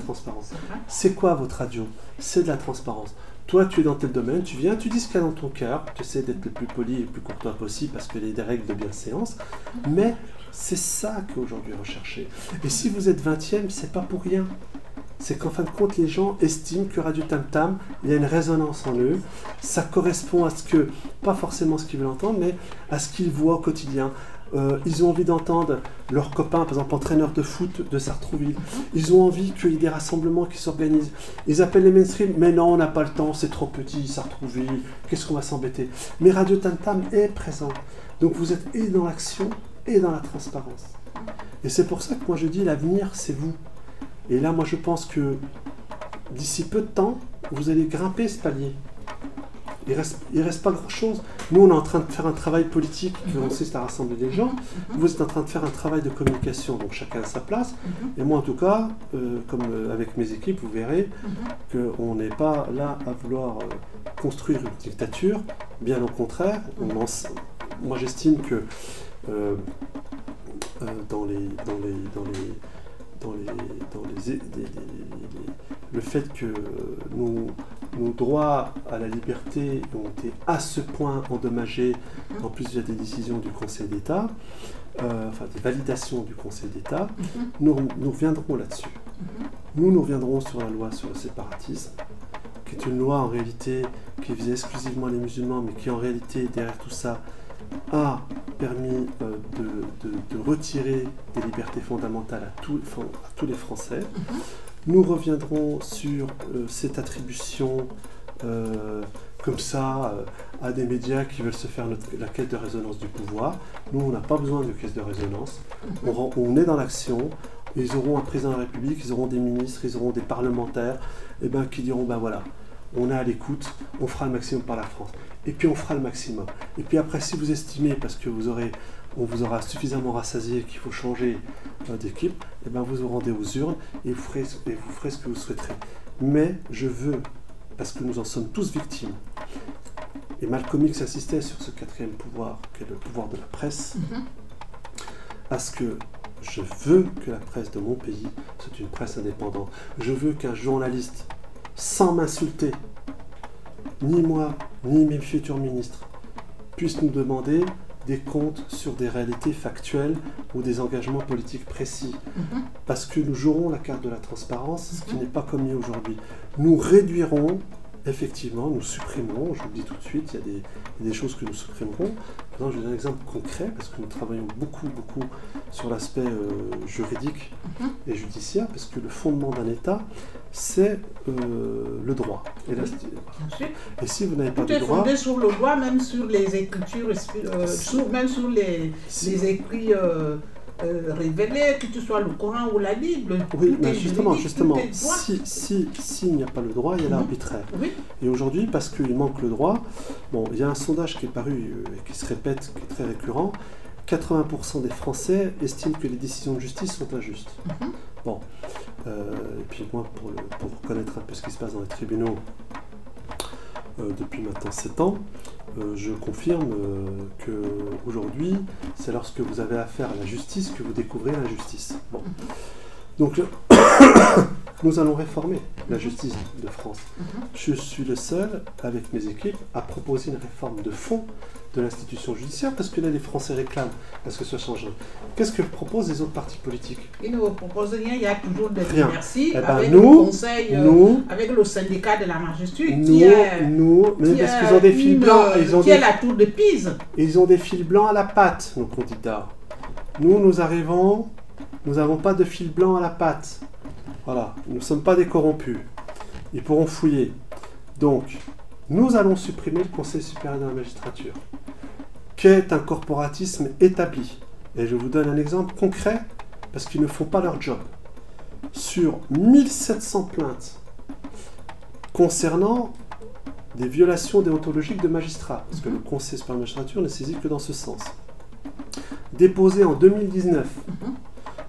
transparence. C'est quoi votre radio? C'est de la transparence. Toi, tu es dans tel domaine, tu viens, tu dis ce qu'il y a dans ton cœur, tu essaies d'être le plus poli et le plus courtois possible parce qu'il y a des règles de bienséance, mais c'est ça qu'aujourd'hui recherché. Et si vous êtes 20e, c'est pas pour rien. C'est qu'en fin de compte, les gens estiment que Radio Tam Tam, il y a une résonance en eux, ça correspond à ce que, pas forcément ce qu'ils veulent entendre, mais à ce qu'ils voient au quotidien. Ils ont envie d'entendre leurs copains, par exemple entraîneurs de foot de Sartrouville. Ils ont envie qu'il y ait des rassemblements qui s'organisent. Ils appellent les mainstream, mais non, on n'a pas le temps, c'est trop petit, Sartrouville, qu'est-ce qu'on va s'embêter? Mais Radio Tam Tam est présent. Donc vous êtes et dans l'action et dans la transparence. Et c'est pour ça que moi je dis l'avenir, c'est vous. Et là, moi je pense que d'ici peu de temps, vous allez grimper ce palier. Il reste pas grand-chose. Nous, on est en train de faire un travail politique qui consiste à rassembler les gens. Vous êtes en train de faire un travail de communication, donc chacun à sa place. Et moi, en tout cas, comme avec mes équipes, vous verrez qu'on n'est pas là à vouloir construire une dictature. Bien au contraire, moi j'estime que le fait que nos droits à la liberté ont été à ce point endommagés, en plus il y a des décisions du Conseil d'État, enfin des validations du Conseil d'État, nous reviendrons là-dessus. Nous reviendrons sur la loi sur le séparatisme, qui est une loi en réalité qui visait exclusivement les musulmans, mais qui en réalité, derrière tout ça, a permis de retirer des libertés fondamentales à tous les Français. Nous reviendrons sur cette attribution comme ça à des médias qui veulent se faire la caisse de résonance du pouvoir. Nous, on n'a pas besoin de caisse de résonance. On est dans l'action. Ils auront un président de la République, ils auront des ministres, ils auront des parlementaires qui diront, ben voilà, on est à l'écoute, on fera le maximum par la France. Et puis on fera le maximum. Et puis après, si vous estimez, parce que on vous aura suffisamment rassasié qu'il faut changer d'équipe, vous vous rendez aux urnes et vous ferez ce que vous souhaiterez. Mais je veux, parce que nous en sommes tous victimes, et Malcolm X insistait sur ce quatrième pouvoir, qui est le pouvoir de la presse, à ce que je veux que la presse de mon pays soit une presse indépendante. Je veux qu'un journaliste, sans m'insulter, ni moi, ni mes futurs ministres, puissent nous demander des comptes sur des réalités factuelles ou des engagements politiques précis. Parce que nous jouerons la carte de la transparence, ce qui n'est pas commis aujourd'hui. Nous réduirons, effectivement, nous supprimerons, je vous le dis tout de suite, il y a des choses que nous supprimerons. Par exemple, je vais donner un exemple concret, parce que nous travaillons beaucoup sur l'aspect juridique et judiciaire, parce que le fondement d'un État, c'est le droit. Et si vous n'avez pas de droit... Tout est fondé sur le droit, même sur les écritures, même sur les écrits révélés, que ce soit le Coran ou la Bible. Oui, mais justement, s'il n'y a pas le droit, il y a l'arbitraire. Et aujourd'hui, parce qu'il manque le droit, il y a un sondage qui est paru et qui se répète, qui est très récurrent, 80% des Français estiment que les décisions de justice sont injustes. Et puis moi, pour connaître un peu ce qui se passe dans les tribunaux depuis maintenant 7 ans, je confirme qu'aujourd'hui, c'est lorsque vous avez affaire à la justice que vous découvrez l'injustice. Donc, nous allons réformer la justice de France. Je suis le seul, avec mes équipes, à proposer une réforme de fond de l'institution judiciaire, parce que là, les Français réclament à ce que ça change. Qu'est-ce que proposent les autres partis politiques? Ils ne proposent rien, il y a toujours des rien. Merci avec le conseil, avec le syndicat de la magistrature, mais parce qu'ils ont des fils blancs, qui est la tour de Pise. Ils ont des fils blancs à la patte, nos candidats. Nous arrivons, nous n'avons pas de fil blanc à la patte. Voilà, nous ne sommes pas des corrompus. Ils pourront fouiller. Donc, nous allons supprimer le Conseil supérieur de la magistrature, qui est un corporatisme établi. Et je vous donne un exemple concret, parce qu'ils ne font pas leur job. Sur 1700 plaintes concernant des violations déontologiques de magistrats, parce que le Conseil supérieur de la magistrature n'est saisi que dans ce sens, déposées en 2019,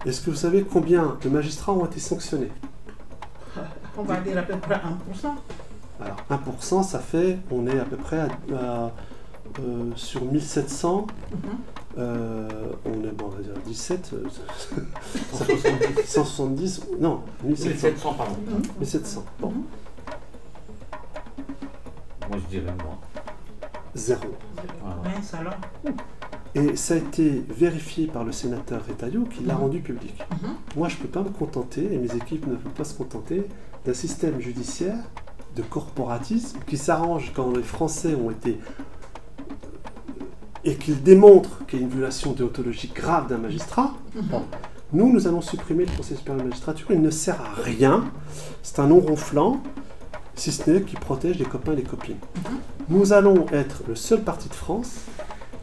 est-ce que vous savez combien de magistrats ont été sanctionnés? On va dire à peu près 1%. Alors 1%, ça fait, on est à peu près sur 1700, On est, bon, on va dire 17, 170. 170, non, 1700. 1700, pardon. 1700, bon. Moi, je dirais moins. 0. Voilà. Mince alors. Et ça a été vérifié par le sénateur Retailleau qui l'a rendu public. Mhm. Moi, je ne peux pas me contenter, et mes équipes ne peuvent pas se contenter, d'un système judiciaire de corporatisme qui s'arrange quand les Français ont été... et qu'ils démontrent qu'il y a une violation déontologique grave d'un magistrat. Bon. Nous allons supprimer le Conseil supérieur de la magistrature. Il ne sert à rien. C'est un nom ronflant, si ce n'est qu'il protège les copains et les copines. Nous allons être le seul parti de France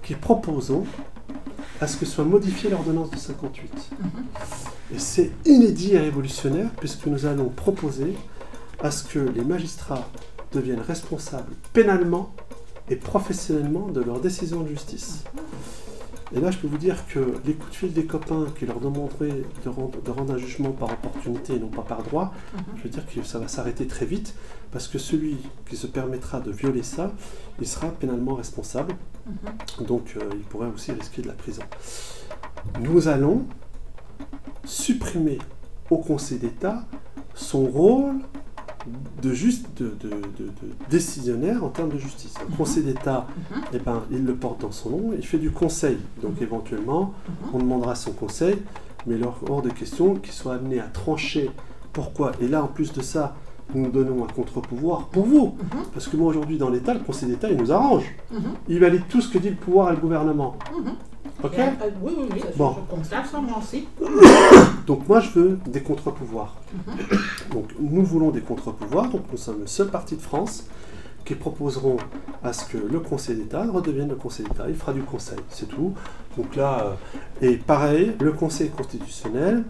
qui proposons à ce que soit modifiée l'ordonnance de 58. Et c'est inédit et révolutionnaire puisque nous allons proposer à ce que les magistrats deviennent responsables pénalement et professionnellement de leurs décisions de justice. Et là, je peux vous dire que les coups de fil des copains qui leur demanderaient de rendre un jugement par opportunité et non pas par droit, je veux dire que ça va s'arrêter très vite, parce que celui qui se permettra de violer ça, il sera pénalement responsable, donc il pourrait aussi risquer de la prison. Nous allons supprimer au Conseil d'État son rôle de décisionnaire en termes de justice. Le Conseil d'État, eh ben, il le porte dans son nom, il fait du conseil. Donc éventuellement, on demandera son conseil, mais il est hors de question qu'il soit amené à trancher. Pourquoi? Et là, en plus de ça, nous donnons un contre-pouvoir pour vous. Parce que moi, aujourd'hui, dans l'État, le Conseil d'État, il nous arrange. Il valide tout ce que dit le pouvoir et le gouvernement. Ok? Oui, Bon. je constate ça moi aussi. Donc moi, je veux des contre-pouvoirs. Donc nous voulons des contre-pouvoirs. Donc nous sommes le seul parti de France qui proposeront à ce que le Conseil d'État redevienne le Conseil d'État. Il fera du conseil, c'est tout. Donc là, et pareil, le Conseil constitutionnel,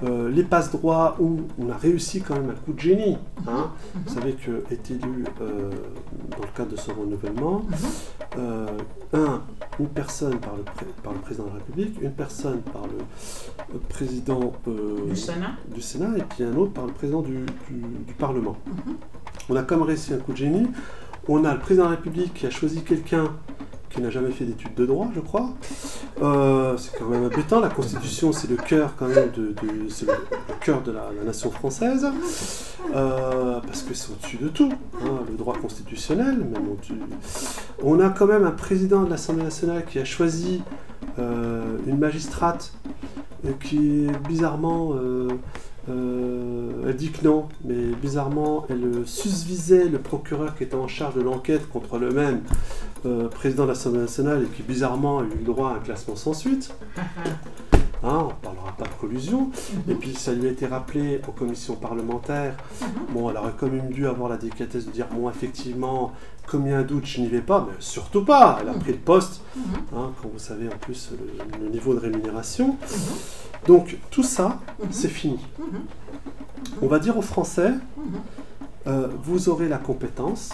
les passe-droits où on a réussi quand même un coup de génie. Hein. Vous savez qu'est élu dans le cadre de ce renouvellement, une personne par le président de la République, une personne par le président du Sénat, et puis un autre par le président du Parlement. On a quand même réussi un coup de génie. On a le président de la République qui a choisi quelqu'un qui n'a jamais fait d'études de droit, je crois. C'est quand même embêtant. La Constitution, c'est le cœur quand même c'est le cœur de la nation française, parce que c'est au-dessus de tout, hein, le droit constitutionnel. Même au-dessus. On a quand même un président de l'Assemblée nationale qui a choisi une magistrate qui bizarrement elle dit que non, mais bizarrement elle susvisait le procureur qui était en charge de l'enquête contre le même président de l'Assemblée nationale et qui bizarrement a eu le droit à un classement sans suite. Hein, on ne parlera pas de collusion. Et puis ça lui a été rappelé en commission parlementaire. Bon, elle aurait quand même dû avoir la délicatesse de dire bon, effectivement, comme il y a un doute, je n'y vais pas, mais surtout pas. Elle a pris le poste, hein, quand vous savez en plus le niveau de rémunération. Donc tout ça, c'est fini. On va dire aux Français, vous aurez la compétence,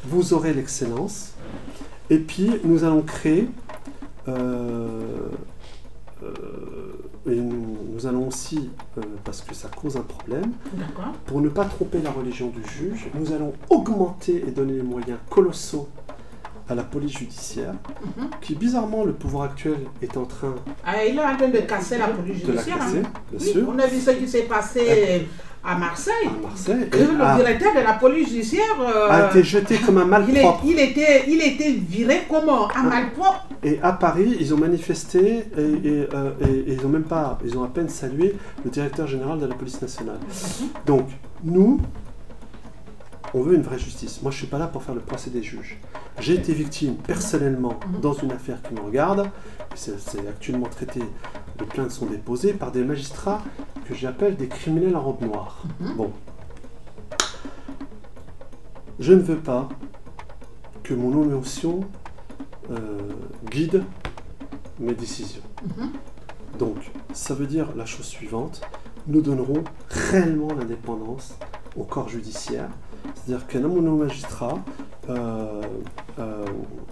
vous aurez l'excellence, et puis nous allons créer, et nous allons aussi, parce que ça cause un problème, pour ne pas tromper la religion du juge, nous allons augmenter et donner des moyens colossaux à la police judiciaire, qui bizarrement, le pouvoir actuel est en train... il est en train de casser la police judiciaire. Bien sûr. On a vu ce qui s'est passé à Marseille. Le directeur de la police judiciaire a été jeté comme un malpropre. Il était viré comme un malpropre. Et à Paris, ils ont manifesté et ils ont à peine salué le directeur général de la police nationale. Donc, nous, on veut une vraie justice. Moi, je ne suis pas là pour faire le procès des juges. J'ai été victime, personnellement, dans une affaire qui me regarde. C'est actuellement traité, les plaintes sont déposées par des magistrats que j'appelle des criminels en robe noire. Bon. Je ne veux pas que mon émotion guide mes décisions. Donc, ça veut dire la chose suivante. Nous donnerons réellement l'indépendance au corps judiciaire. C'est-à-dire qu'un homme ou un magistrat,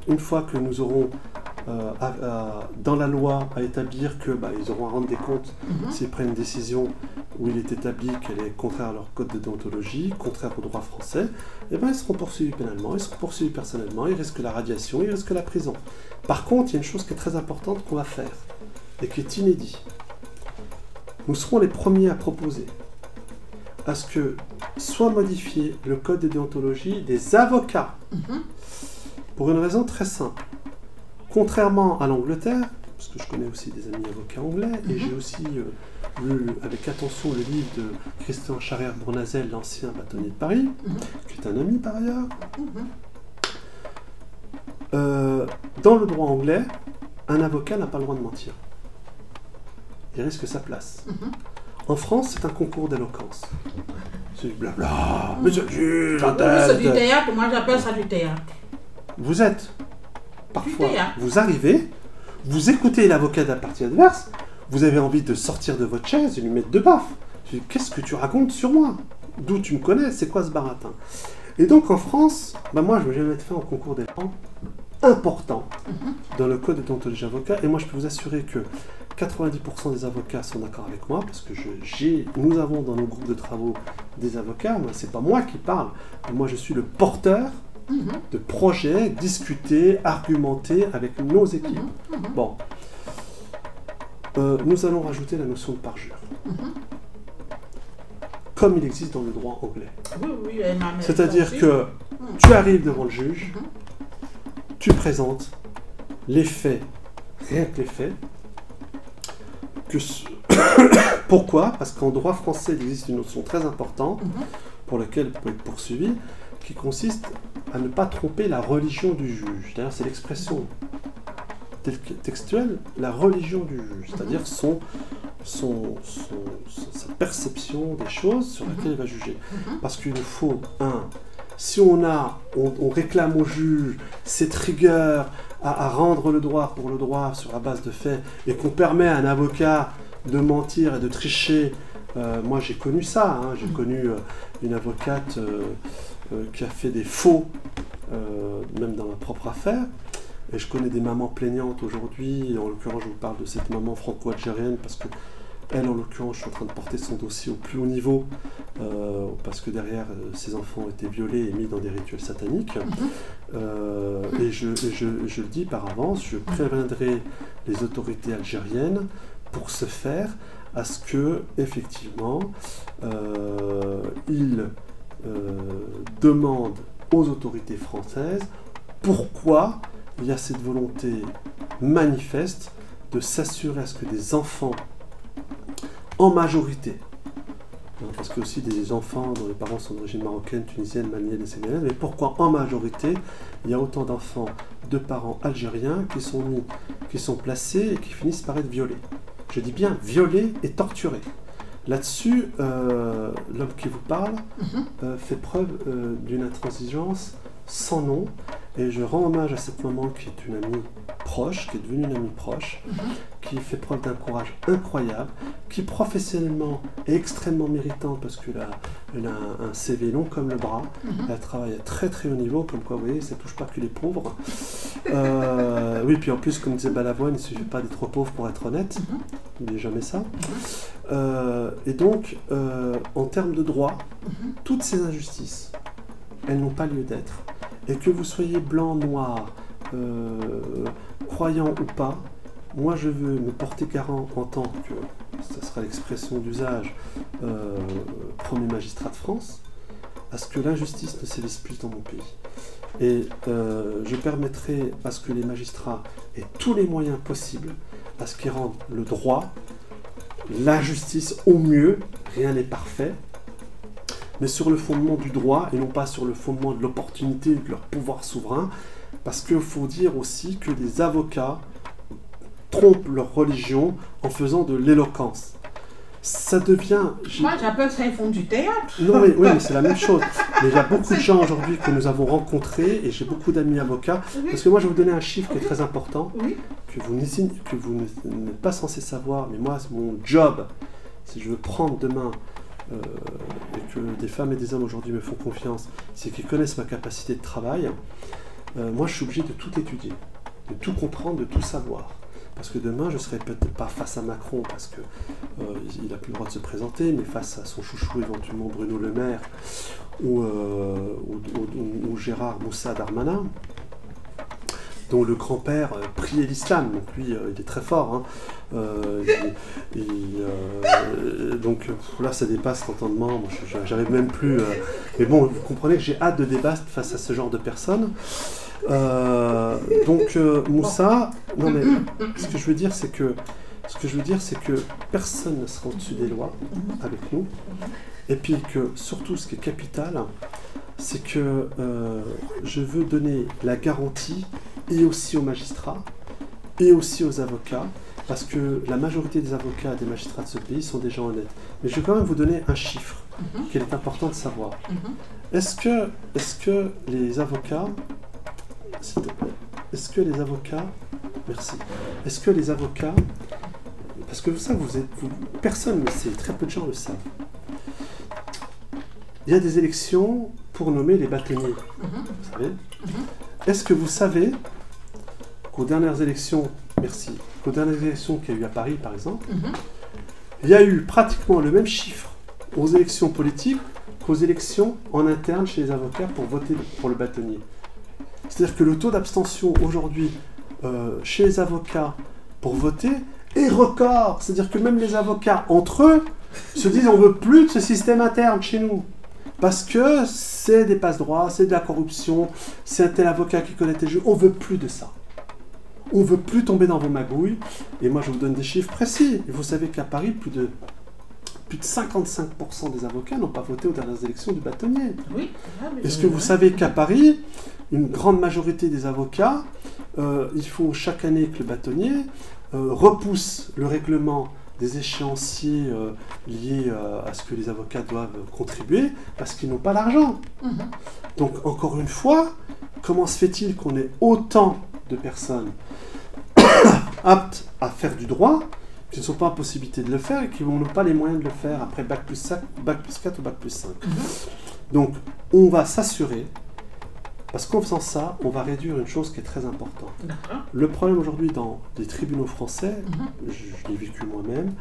une fois que nous aurons dans la loi à établir que ils auront à rendre des comptes s'ils prennent une décision où il est établi qu'elle est contraire à leur code de déontologie, contraire au droit français, ils seront poursuivis pénalement, ils seront poursuivis personnellement, ils risquent la radiation, ils risquent la prison. Par contre, il y a une chose qui est très importante qu'on va faire et qui est inédite. Nous serons les premiers à proposer à ce que soit modifié le code de déontologie des avocats pour une raison très simple. Contrairement à l'Angleterre, parce que je connais aussi des amis avocats anglais, et j'ai aussi lu avec attention le livre de Christian Charrière-Bournazel, l'ancien bâtonnier de Paris, qui est un ami par ailleurs. Dans le droit anglais, un avocat n'a pas le droit de mentir. Il risque sa place. En France, c'est un concours d'éloquence. C'est du blabla, monsieur le juge, c'est du théâtre, moi j'appelle ça du théâtre. Vous êtes, parfois, vous arrivez, vous écoutez l'avocat de la partie adverse, vous avez envie de sortir de votre chaise et lui mettre deux baffes. Qu'est-ce que tu racontes sur moi? D'où tu me connais? C'est quoi ce baratin? Et donc en France, moi je me vais mettre fin au concours d'éloquence important dans le code de déontologie avocat, et moi je peux vous assurer que 90% des avocats sont d'accord avec moi, parce que nous avons dans nos groupes de travaux des avocats, c'est pas moi qui parle, moi je suis le porteur de projets, discuter, argumenter avec nos équipes. Bon. Nous allons rajouter la notion de parjure. Comme il existe dans le droit anglais. Oui, c'est-à-dire que tu arrives devant le juge, tu présentes les faits, rien que les faits. Pourquoi? Parce qu'en droit français, il existe une notion très importante pour laquelle vous pouvez être poursuivi, qui consiste à ne pas tromper la religion du juge. D'ailleurs, c'est l'expression textuelle, la religion du juge, c'est-à-dire sa perception des choses sur laquelle il va juger. Parce qu'il nous faut, si on réclame au juge cette rigueur à rendre le droit pour le droit sur la base de faits, et qu'on permet à un avocat de mentir et de tricher, moi j'ai connu ça, j'ai connu une avocate qui a fait des faux, même dans ma propre affaire, et je connais des mamans plaignantes aujourd'hui, en l'occurrence je vous parle de cette maman franco-algérienne, parce que elle, en l'occurrence, je suis en train de porter son dossier au plus haut niveau, parce que derrière, ses enfants ont été violés et mis dans des rituels sataniques. Et je le dis par avance, je préviendrai les autorités algériennes pour ce faire, à ce que, effectivement, ils demandent aux autorités françaises pourquoi il y a cette volonté manifeste de s'assurer à ce que des enfants en majorité, parce que aussi des enfants dont les parents sont d'origine marocaine, tunisienne, malienne et sénégalaise, mais pourquoi en majorité il y a autant d'enfants de parents algériens qui sont placés et qui finissent par être violés? Je dis bien violés et torturés. Là-dessus, l'homme qui vous parle fait preuve d'une intransigeance sans nom, et je rends hommage à cette maman qui est une amie proche, qui est devenue une amie proche, qui fait preuve d'un courage incroyable, qui professionnellement est extrêmement méritante parce qu'elle a un CV long comme le bras, elle travaille à très très haut niveau, comme quoi vous voyez, ça ne touche pas que les pauvres. Oui, puis en plus, comme disait Balavoine, il ne suffit pas d'être pauvre pour être honnête, n'oubliez jamais ça. Et donc, en termes de droit, toutes ces injustices, elles n'ont pas lieu d'être. Et que vous soyez blanc, noir, croyant ou pas, moi je veux me porter garant en tant que, ça sera l'expression d'usage, premier magistrat de France, à ce que l'injustice ne s'élise plus dans mon pays. Et je permettrai à ce que les magistrats aient tous les moyens possibles à ce qu'ils rendent le droit, la justice au mieux, rien n'est parfait, mais sur le fondement du droit et non pas sur le fondement de l'opportunité de leur pouvoir souverain, parce qu'il faut dire aussi que les avocats trompent leur religion en faisant de l'éloquence. Ça devient... Moi j'appelle ça, ils font du théâtre. Non, mais, oui, mais c'est la même chose. Mais il y a beaucoup de gens aujourd'hui que nous avons rencontrés, et j'ai beaucoup d'amis avocats, parce que moi je vais vous donner un chiffre qui est très important, que vous n'êtes pas censé savoir, mais moi c'est mon job, si je veux prendre demain, et que des femmes et des hommes aujourd'hui me font confiance, c'est qu'ils connaissent ma capacité de travail. Moi je suis obligé de tout étudier. de tout comprendre, de tout savoir. Parce que demain, je ne serai peut-être pas face à Macron, parce qu'il n'a plus le droit de se présenter, mais face à son chouchou, éventuellement Bruno Le Maire, ou Gérard Moussa Darmanin, dont le grand-père priait l'islam. Donc lui, il est très fort. Hein. Donc là, ça dépasse l'entendement. Moi, j'arrive même plus... Mais bon, vous comprenez que j'ai hâte de débattre face à ce genre de personnes. Moussa... Non mais, ce que je veux dire, c'est que personne ne sera au-dessus des lois avec nous. Et puis que, surtout, ce qui est capital, c'est que je veux donner la garantie et aussi aux magistrats, et aussi aux avocats, parce que la majorité des avocats et des magistrats de ce pays sont des gens honnêtes. Mais je vais quand même vous donner un chiffre qu'il est important de savoir. Est-ce que les avocats, s'il te plaît, merci, est-ce que les avocats, parce que ça, personne ne le sait, très peu de gens le savent, il y a des élections pour nommer les bâtonniers, vous savez. Est-ce que vous savez qu'aux dernières élections, qu'aux dernières élections qu'il y a eu à Paris, par exemple, il y a eu pratiquement le même chiffre aux élections politiques qu'aux élections en interne chez les avocats pour voter pour le bâtonnier. C'est-à-dire que le taux d'abstention aujourd'hui chez les avocats pour voter est record. C'est-à-dire que même les avocats entre eux se disent on ne veut plus de ce système interne chez nous. Parce que c'est des passe-droits, c'est de la corruption, c'est un tel avocat qui connaît tes jeux. On ne veut plus de ça. On ne veut plus tomber dans vos magouilles. Et moi, je vous donne des chiffres précis. Et vous savez qu'à Paris, plus de 55% des avocats n'ont pas voté aux dernières élections du bâtonnier. Oui. Est-ce que vous savez qu'à Paris, une grande majorité des avocats, il faut chaque année que le bâtonnier repousse le règlement des échéanciers liés à ce que les avocats doivent contribuer parce qu'ils n'ont pas l'argent. Donc, encore une fois, comment se fait-il qu'on ait autant de personnes aptes à faire du droit qui ne sont pas en possibilité de le faire et qui n'ont pas les moyens de le faire après Bac plus 4 ou Bac plus 5. Donc, on va s'assurer, parce qu'en faisant ça, on va réduire une chose qui est très importante. Le problème aujourd'hui dans les tribunaux français, je l'ai vécu moi-même,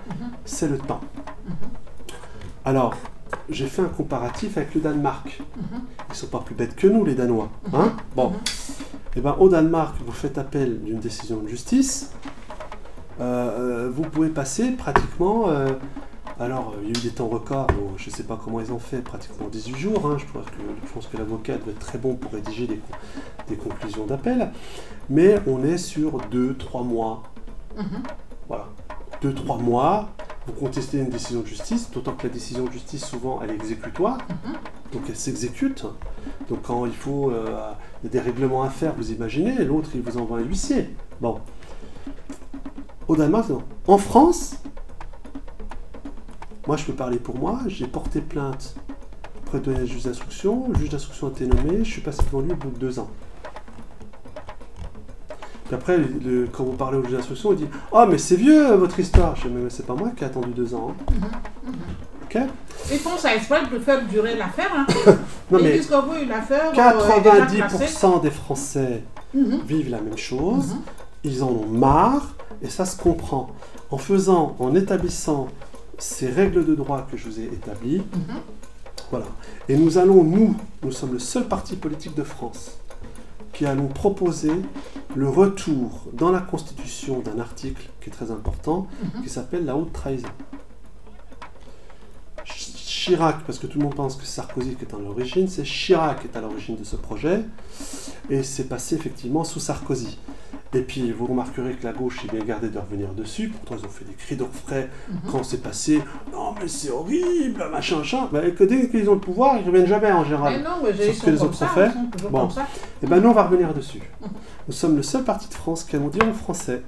c'est le temps. Alors, j'ai fait un comparatif avec le Danemark. Ils ne sont pas plus bêtes que nous, les Danois. Hein, bon. Et ben, au Danemark, vous faites appel d'une décision de justice, vous pouvez passer pratiquement... alors, il y a eu des temps records, je ne sais pas comment ils ont fait, pratiquement 18 jours. Hein, je pense que l'avocat doit être très bon pour rédiger des conclusions d'appel. Mais on est sur 2-3 mois. Voilà. 2-3 mois, vous contestez une décision de justice, d'autant que la décision de justice, souvent, elle est exécutoire. Donc, elle s'exécute. Donc, quand il faut... il y a des règlements à faire, vous imaginez, l'autre, il vous envoie un huissier. Bon. Au Danemark, non. En France... Moi, je peux parler pour moi, j'ai porté plainte auprès de la juge d'instruction, le juge d'instruction a été nommé, je suis passé devant lui au bout de 2 ans. Puis après, quand vous parlez au juge d'instruction, il dit « Oh, mais c'est vieux, votre histoire !» Je dis « Mais c'est pas moi qui ai attendu 2 ans. Hein. » Ok. Ils font ça exprès de faire durer l'affaire. Hein. Non, et mais jusqu'au bout, l'affaire 90% des Français vivent la même chose, ils en ont marre, et ça se comprend. En établissant ces règles de droit que je vous ai établies, voilà. Et nous sommes le seul parti politique de France qui allons proposer le retour dans la Constitution d'un article qui est très important, qui s'appelle la haute trahison. Chirac, parce que tout le monde pense que c'est Sarkozy qui est à l'origine, c'est Chirac qui est à l'origine de ce projet, et c'est passé effectivement sous Sarkozy. Et puis vous remarquerez que la gauche est bien gardée de revenir dessus, pourtant ils ont fait des cris d'orfraie quand c'est passé, non mais c'est horrible, machin. Ben, que dès qu'ils ont le pouvoir, ils ne reviennent jamais en général. Mais non, mais sur ce que les autres ont fait. Bon. Et ben nous on va revenir dessus. Nous sommes le seul parti de France qui allons dire aux Français,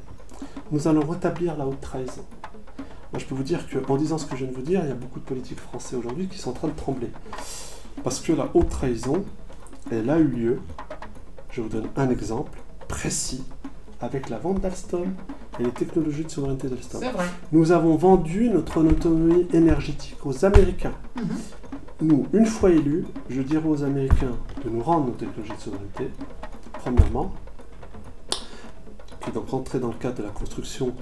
nous allons rétablir la haute trahison. Moi je peux vous dire qu'en disant ce que je viens de vous dire, il y a beaucoup de politiques français aujourd'hui qui sont en train de trembler. Parce que la haute trahison, elle a eu lieu, je vous donne un exemple précis, avec la vente d'Alstom et les technologies de souveraineté d'Alstom. C'est vrai. Nous avons vendu notre autonomie énergétique aux Américains. Nous, une fois élus, je dirais aux Américains de nous rendre nos technologies de souveraineté, premièrement. qui est rentré dans le cadre de la construction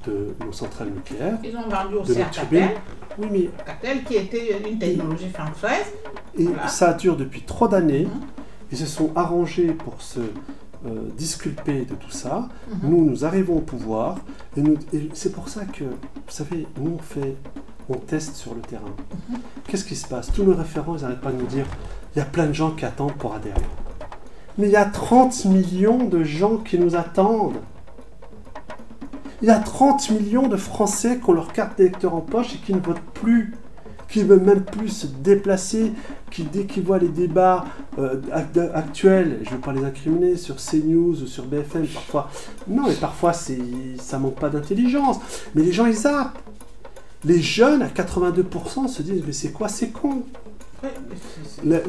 de nos centrales nucléaires. Ils ont vendu de aussi à nos turbines. Catel. Oui, mais Catel qui était une technologie française. et Voilà. ça dure depuis trop d'années. Ils se sont arrangés pour se disculper de tout ça. Nous arrivons au pouvoir et c'est pour ça que, vous savez, nous on teste sur le terrain. Qu'est-ce qui se passe? Tous nos référents, ils n'arrêtent pas de nous dire il y a plein de gens qui attendent pour adhérer. Mais il y a 30 millions de gens qui nous attendent. Il y a 30 millions de Français qui ont leur carte d'électeur en poche et qui ne votent plus, qui ne veulent même plus se déplacer, qui, dès qu'ils voient les débats actuels, je ne veux pas les incriminer, sur CNews ou sur BFM, parfois, non, mais parfois ça manque pas d'intelligence, mais les gens ils zappent. Les jeunes, à 82%, se disent mais c'est quoi, c'est con. Ouais, mais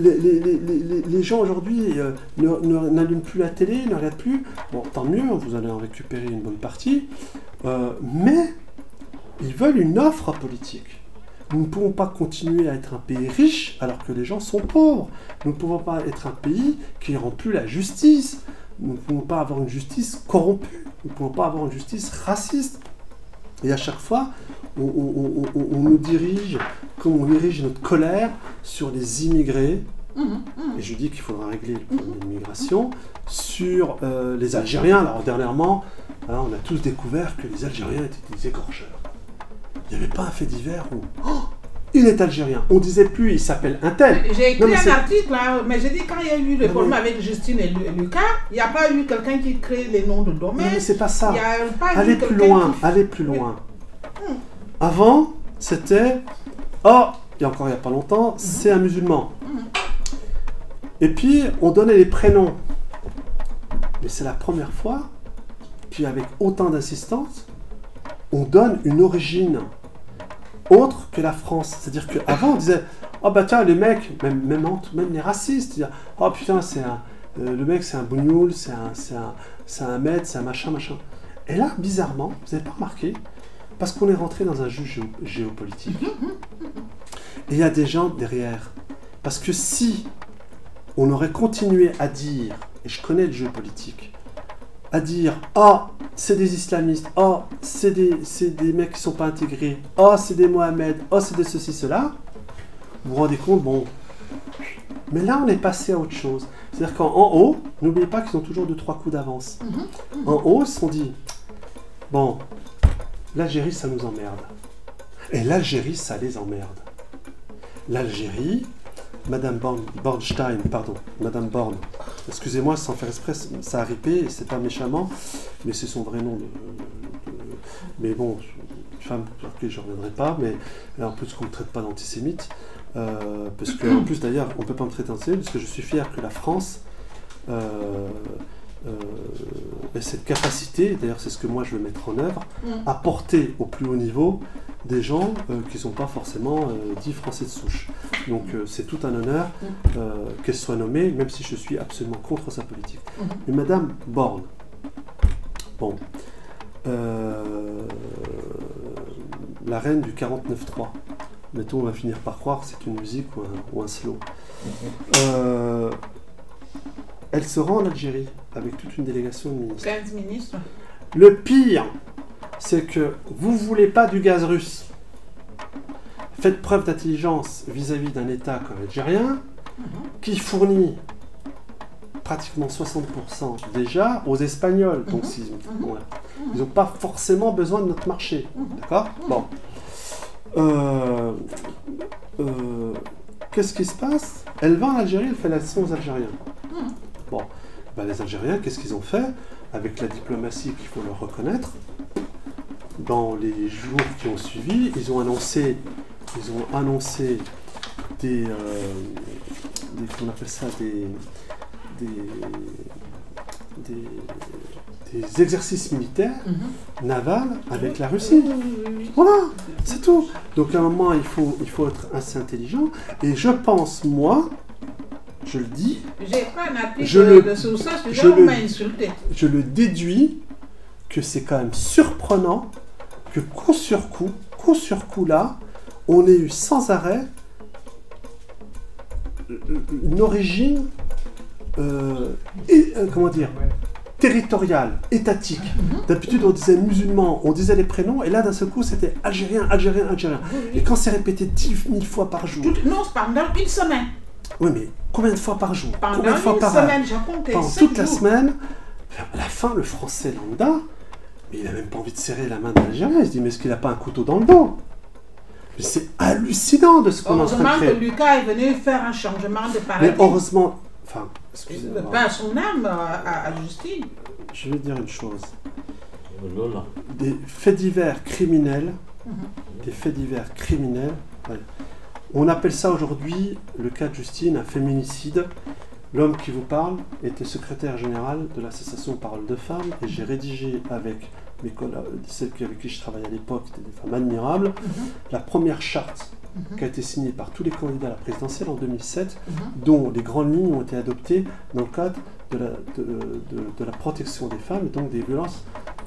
Les gens aujourd'hui n'allument plus la télé, ne regardent plus. Bon, tant mieux, vous allez en récupérer une bonne partie. Mais ils veulent une offre politique. Nous ne pouvons pas continuer à être un pays riche alors que les gens sont pauvres. Nous ne pouvons pas être un pays qui ne rend plus la justice. Nous ne pouvons pas avoir une justice corrompue. Nous ne pouvons pas avoir une justice raciste. Et à chaque fois, on nous dirige, comme on érige notre colère sur les immigrés, et je dis qu'il faudra régler le problème de l'immigration, sur les Algériens. Alors dernièrement, on a tous découvert que les Algériens étaient des égorgeurs. Il n'y avait pas un fait divers où il est algérien. On disait plus il s'appelle un tel. j'ai Non, écrit mais un c'est- article, là, mais j'ai dit quand il y a eu le Non, problème mais- avec Justine et Lucas, il n'y a pas eu quelqu'un qui crée les noms de Non, domaine. mais c'est pas ça. Il n'y a pas Allez eu plus quelqu'un loin, qui- allez plus loin. Avant, c'était il y a encore il n'y a pas longtemps, c'est un musulman. Et puis, on donnait les prénoms. Mais c'est la première fois qu'avec autant d'insistance, on donne une origine autre que la France. C'est-à-dire qu'avant, on disait oh bah tiens, les mecs, même les racistes, ils disaient, oh putain, le mec, c'est un bougnoul, c'est un maître, c'est un machin. Et là, bizarrement, vous n'avez pas remarqué, parce qu'on est rentré dans un jeu géopolitique. Et il y a des gens derrière. Parce que si on aurait continué à dire, et je connais le jeu politique, à dire c'est des islamistes, c'est des mecs qui sont pas intégrés, c'est des Mohamed, c'est des ceci, cela, vous vous rendez compte, bon. Mais là, on est passé à autre chose. C'est-à-dire qu'en haut, n'oubliez pas qu'ils ont toujours 2-3 coups d'avance. En haut, ils se sont dit, bon, l'Algérie, ça nous emmerde. Et l'Algérie, ça les emmerde. L'Algérie, Madame Borne, excusez-moi sans faire exprès, ça a ripé, et c'est pas méchamment, mais c'est son vrai nom. Mais bon, une femme sur qui je ne reviendrai pas, mais en plus qu'on ne me traite pas d'antisémite, parce qu'en plus d'ailleurs, on ne peut pas me traiter d'antisémite, parce que je suis fier que la France ait cette capacité, d'ailleurs c'est ce que moi je veux mettre en œuvre, à porter au plus haut niveau des gens qui ne sont pas forcément dits français de souche. Donc c'est tout un honneur qu'elle soit nommée, même si je suis absolument contre sa politique. Mais Madame Borne, bon, la reine du 49.3, mettons on va finir par croire que c'est une musique ou un slow. Elle se rend en Algérie avec toute une délégation de ministres. 15 ministres. Le pire, c'est que vous ne voulez pas du gaz russe. Faites preuve d'intelligence vis-à-vis d'un État comme l'Algérien, qui fournit pratiquement 60% déjà aux Espagnols. Donc ils n'ont pas forcément besoin de notre marché. D'accord ? Bon. Qu'est-ce qui se passe ? Elle va en Algérie, elle fait la leçon aux Algériens. Bon, ben les Algériens, qu'est-ce qu'ils ont fait ? Avec la diplomatie qu'il faut leur reconnaître, dans les jours qui ont suivi, ils ont annoncé des comment on appelle ça, des exercices militaires navals avec la Russie. Voilà, c'est tout. Donc à un moment, il faut être assez intelligent. Et je pense, moi, je le dis, J'ai pris un article de source, on m'a insulté. je le déduis que c'est quand même surprenant que coup sur coup là, on ait eu sans arrêt une origine, comment dire, territorial, étatique. D'habitude, on disait musulman, on disait les prénoms, et là, d'un seul coup, c'était algérien, algérien, algérien. Et quand c'est répété 10 000 fois par jour... Non, pendant une semaine. Oui, mais combien de fois par jour? Pendant Combien de fois une par semaine, j'ai compté pendant 7 toute la jours. semaine, à la fin, le français lambda, mais il n'a même pas envie de serrer la main de l'Algérien. Il se dit, mais est-ce qu'il n'a pas un couteau dans le dos? Mais c'est hallucinant de ce qu'on est en train de Heureusement que créer. Lucas est venu faire un changement de Mais paradigme. heureusement... Enfin, excusez-moi. Pas son âme à Justine. Je vais dire une chose. Lola. Des faits divers criminels, des faits divers criminels, ouais. On appelle ça aujourd'hui, le cas de Justine, un féminicide. L'homme qui vous parle était secrétaire général de l'association Parole de Femmes, et j'ai rédigé avec mes collègues, celles avec qui je travaillais à l'époque, qui étaient des femmes admirables, la première charte qui a été signée par tous les candidats à la présidentielle en 2007, dont les grandes lignes ont été adoptées dans le cadre de la protection des femmes, et donc des violences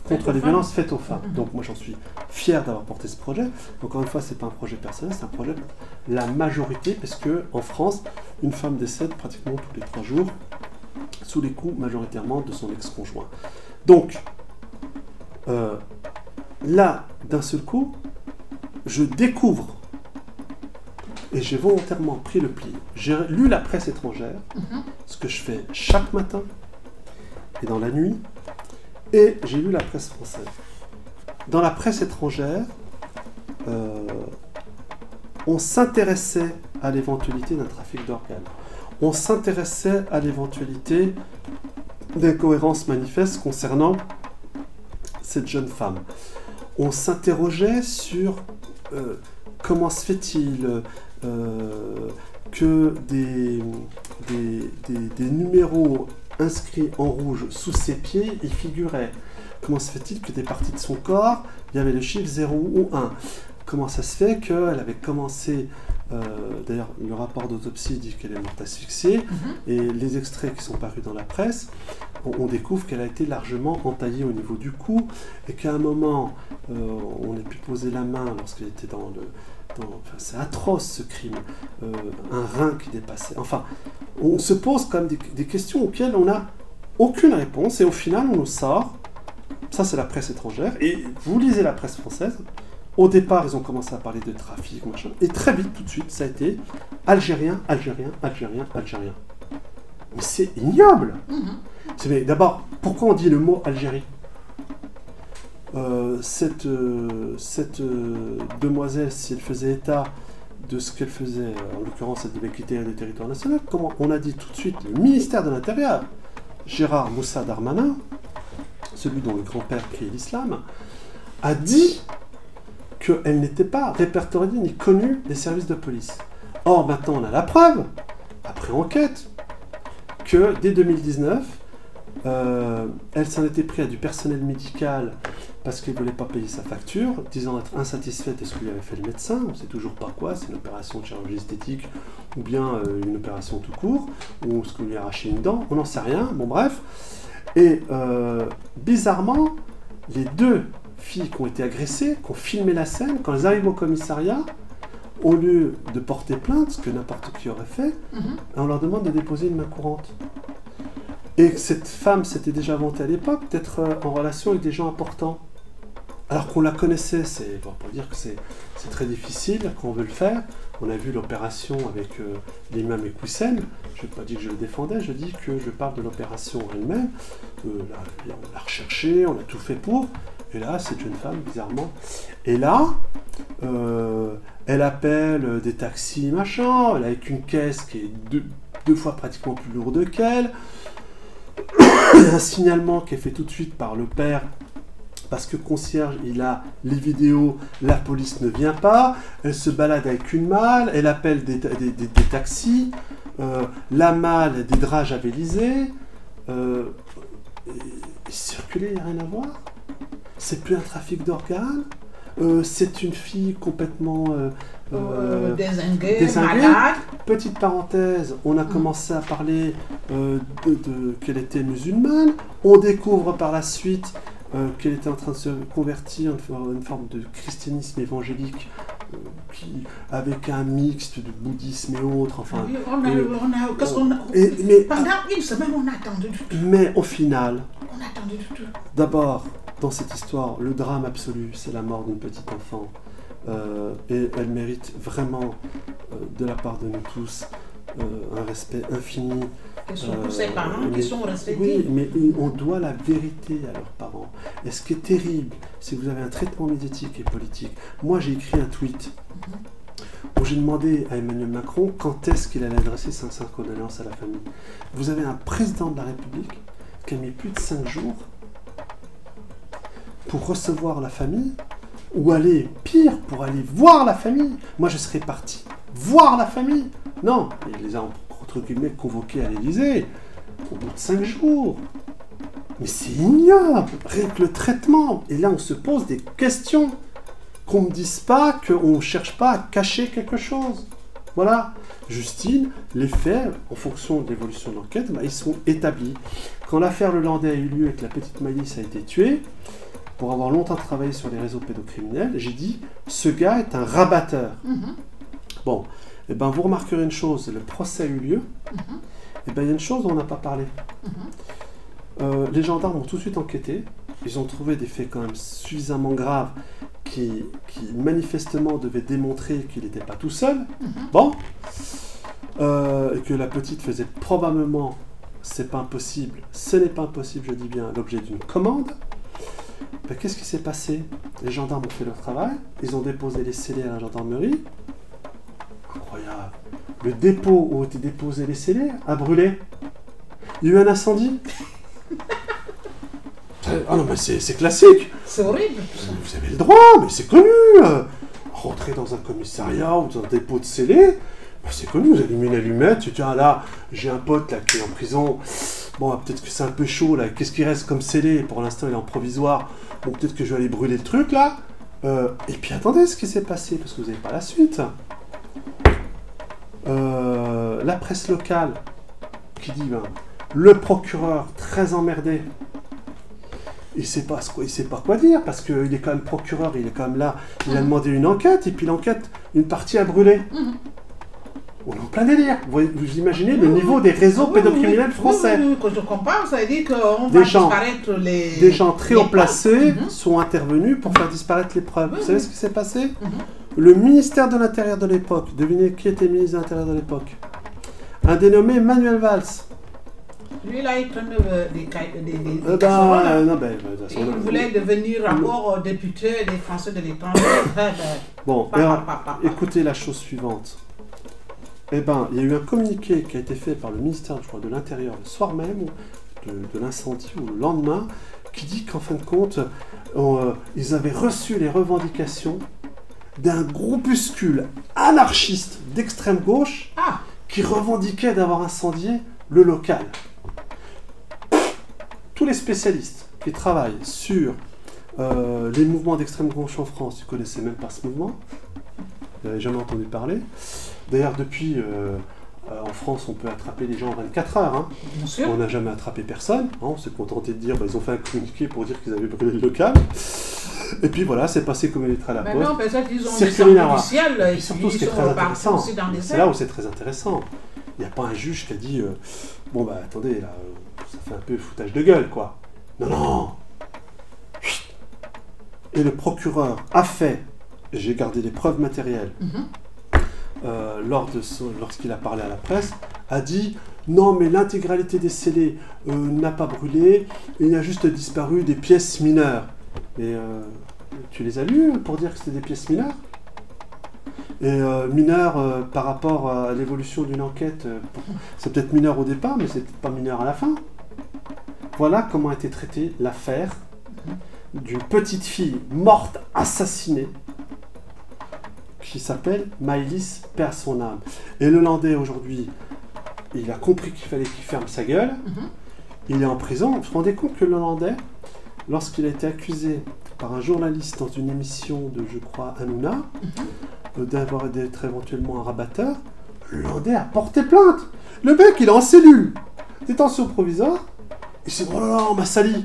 contre les violences faites aux femmes. Donc moi j'en suis fier d'avoir porté ce projet. Encore une fois, c'est pas un projet personnel, c'est un projet pour la majorité, parce que en France, une femme décède pratiquement tous les 3 jours sous les coups majoritairement de son ex-conjoint. Donc là, d'un seul coup, je découvre, et j'ai volontairement pris le pli. J'ai lu la presse étrangère, ce que je fais chaque matin et dans la nuit, et j'ai lu la presse française. Dans la presse étrangère, on s'intéressait à l'éventualité d'un trafic d'organes. On s'intéressait à l'éventualité d'incohérences manifestes concernant cette jeune femme. On s'interrogeait sur comment se fait-il que des numéros inscrits en rouge sous ses pieds y figuraient. Comment se fait-il que des parties de son corps, il y avait le chiffre 0 ou 1? Comment ça se fait qu'elle avait commencé... D'ailleurs, le rapport d'autopsie dit qu'elle est morte asphyxiée, et les extraits qui sont parus dans la presse, on découvre qu'elle a été largement entaillée au niveau du cou, et qu'à un moment, on a pu poser la main lorsqu'elle était dans le... Enfin, c'est atroce ce crime, un rein qui dépassait. Enfin, on se pose quand même des questions auxquelles on n'a aucune réponse, et au final, on nous sort... Ça, c'est la presse étrangère, et vous lisez la presse française. Au départ, ils ont commencé à parler de trafic, machin, et très vite, tout de suite, ça a été algérien, algérien, algérien, algérien. Mais c'est ignoble. Mais d'abord, pourquoi on dit le mot Algérie? Cette demoiselle, si elle faisait état de ce qu'elle faisait, en l'occurrence, elle devait quitter le territoire national, comment on a dit tout de suite, le ministère de l'Intérieur, Gérard Moussa Darmanin, celui dont le grand-père priait l'islam, a dit qu'elle n'était pas répertoriée ni connue des services de police. Or, maintenant, on a la preuve, après enquête, que dès 2019, elle s'en était pris à du personnel médical parce qu'elle ne voulait pas payer sa facture, disant être insatisfaite de ce que lui avait fait le médecin. On ne sait toujours pas quoi, c'est une opération de chirurgie esthétique ou bien une opération tout court, ou ce qu'on lui a arraché une dent, on n'en sait rien, bon bref. Et bizarrement, les 2 filles qui ont été agressées, qui ont filmé la scène, quand elles arrivent au commissariat, au lieu de porter plainte, ce que n'importe qui aurait fait, on leur demande de déposer une main courante. Et cette femme s'était déjà vantée à l'époque d'être en relation avec des gens importants. Alors qu'on la connaissait, c'est pour dire que c'est très difficile quand on veut le faire. On a vu l'opération avec l'imam Ekoussen. Je n'ai pas dit que je le défendais, je dis que je parle de l'opération elle-même. On l'a recherchée, on a tout fait pour. Et là, cette jeune femme, bizarrement. Et là, elle appelle des taxis, machin, elle a avec une caisse qui est deux fois pratiquement plus lourde qu'elle. Un signalement qui est fait tout de suite par le père, parce que concierge, il a les vidéos, la police ne vient pas, elle se balade avec une malle, elle appelle des taxis, la malle, des draps javelisés, circuler, il n'y a rien à voir. C'est plus un trafic d'organes, c'est une fille complètement dézinguée, malade. Petite parenthèse, on a commencé à parler qu'elle était musulmane, on découvre par la suite qu'elle était en train de se convertir en une forme de christianisme évangélique avec un mixte de bouddhisme et autres, enfin... Oui, qu'est-ce qu'on a... Pendant une semaine, on a attendu du tout. Mais au final... On a attendu du tout. D'abord, dans cette histoire, le drame absolu, c'est la mort d'une petite enfant. Et elle mérite vraiment, de la part de nous tous, un respect infini. Ce sont tous ces parents qui sont respectés. Oui, mais on doit la vérité à leurs parents. Et ce qui est terrible, c'est que vous avez un traitement médiatique et politique. Moi, j'ai écrit un tweet où j'ai demandé à Emmanuel Macron quand est-ce qu'il allait adresser 500 condoléances à la famille. Vous avez un président de la République qui a mis plus de 5 jours pour recevoir la famille, ou aller, pire, pour aller voir la famille. Moi, je serais parti voir la famille. Non, il les a, entre guillemets, convoqués à l'Élysée au bout de 5 jours. Mais c'est ignoble, rien que le traitement. Et là, on se pose des questions. Qu'on ne me dise pas qu'on ne cherche pas à cacher quelque chose. Voilà. Justine, les faits, en fonction de l'évolution de l'enquête, ils sont établis. Quand l'affaire Lelandais a eu lieu et que la petite Maïs a été tuée, pour avoir longtemps travaillé sur les réseaux pédocriminels, j'ai dit, ce gars est un rabatteur. Bon, et ben vous remarquerez une chose, le procès a eu lieu, et ben il y a une chose dont on n'a pas parlé. Les gendarmes ont tout de suite enquêté, ils ont trouvé des faits quand même suffisamment graves qui manifestement devaient démontrer qu'il n'était pas tout seul. Bon, et que la petite faisait probablement, c'est pas impossible, ce n'est pas impossible, je dis bien, l'objet d'une commande. Ben, qu'est-ce qui s'est passé? Les gendarmes ont fait leur travail, ils ont déposé les scellés à la gendarmerie. Incroyable. Le dépôt où étaient déposés les scellés a brûlé. Il y a eu un incendie. Ah non, mais c'est classique. C'est horrible. Vous avez le droit, mais c'est connu. Rentrer dans un commissariat ou dans un dépôt de scellés, ben, c'est connu. Vous allumez une allumette, tu dis, ah là, j'ai un pote là qui est en prison. Bon, peut-être que c'est un peu chaud là. Qu'est-ce qui reste comme scellé? Pour l'instant, il est en provisoire. Bon, peut-être que je vais aller brûler le truc là. Et puis attendez ce qui s'est passé, parce que vous n'avez pas la suite. La presse locale qui dit, ben, le procureur très emmerdé. Il sait pas quoi dire, parce qu'il est quand même procureur, il est quand même là. Il a demandé une enquête, et puis l'enquête, une partie a brûlé. On est en plein délire. Vous imaginez le niveau des réseaux pédocriminels français. Oui, que je comprends, ça veut dire qu'on va disparaître les... Des gens très haut placés sont intervenus pour faire disparaître les preuves. Vous savez ce qui s'est passé? Le ministère de l'Intérieur de l'époque, devinez qui était ministre de l'Intérieur de l'époque? Un dénommé Manuel Valls. Lui, là, il traîne des casseroles. Il voulait devenir encore député des Français de l'étranger. Bon, écoutez la chose suivante. Eh ben, il y a eu un communiqué qui a été fait par le ministère, je crois, de l'Intérieur le soir même de l'incendie ou le lendemain, qui dit qu'en fin de compte, ils avaient reçu les revendications d'un groupuscule anarchiste d'extrême gauche qui revendiquait d'avoir incendié le local. Tous les spécialistes qui travaillent sur les mouvements d'extrême gauche en France, ils ne connaissaient même pas ce mouvement, ils n'avaient jamais entendu parler. D'ailleurs, depuis, en France, on peut attraper les gens en 24 heures. Hein. Bien sûr. On n'a jamais attrapé personne. Hein. On s'est contenté de dire, ils ont fait un communiqué pour dire qu'ils avaient brûlé le local. Et puis voilà, c'est passé comme une lettre à la poste. Non, peut-être qu'ils ont des sorties du ciel. Et surtout, ce qui est très intéressant, c'est là là où c'est très intéressant. Il n'y a pas un juge qui a dit, bon bah attendez, là, ça fait un peu foutage de gueule, quoi. Non, non. Et le procureur a fait, j'ai gardé les preuves matérielles, lorsqu'il a parlé à la presse, a dit non mais l'intégralité des scellés n'a pas brûlé, il y a juste disparu des pièces mineures. Mais tu les as lues pour dire que c'était des pièces mineures? Et mineures par rapport à l'évolution d'une enquête, c'est peut-être mineur au départ, mais c'est peut-être pas mineur à la fin. Voilà comment a été traitée l'affaire d'une petite fille morte, assassinée, qui s'appelle Maïlis, perd son âme. Et le Landais, aujourd'hui, il a compris qu'il fallait qu'il ferme sa gueule. Il est en prison. Vous vous rendez compte que le Landais, lorsqu'il a été accusé par un journaliste dans une émission de, je crois, Hanouna, d'être éventuellement un rabatteur, le Landais a porté plainte. Le mec, il est en cellule, détention provisoire, et c'est oh là là, on m'a sali.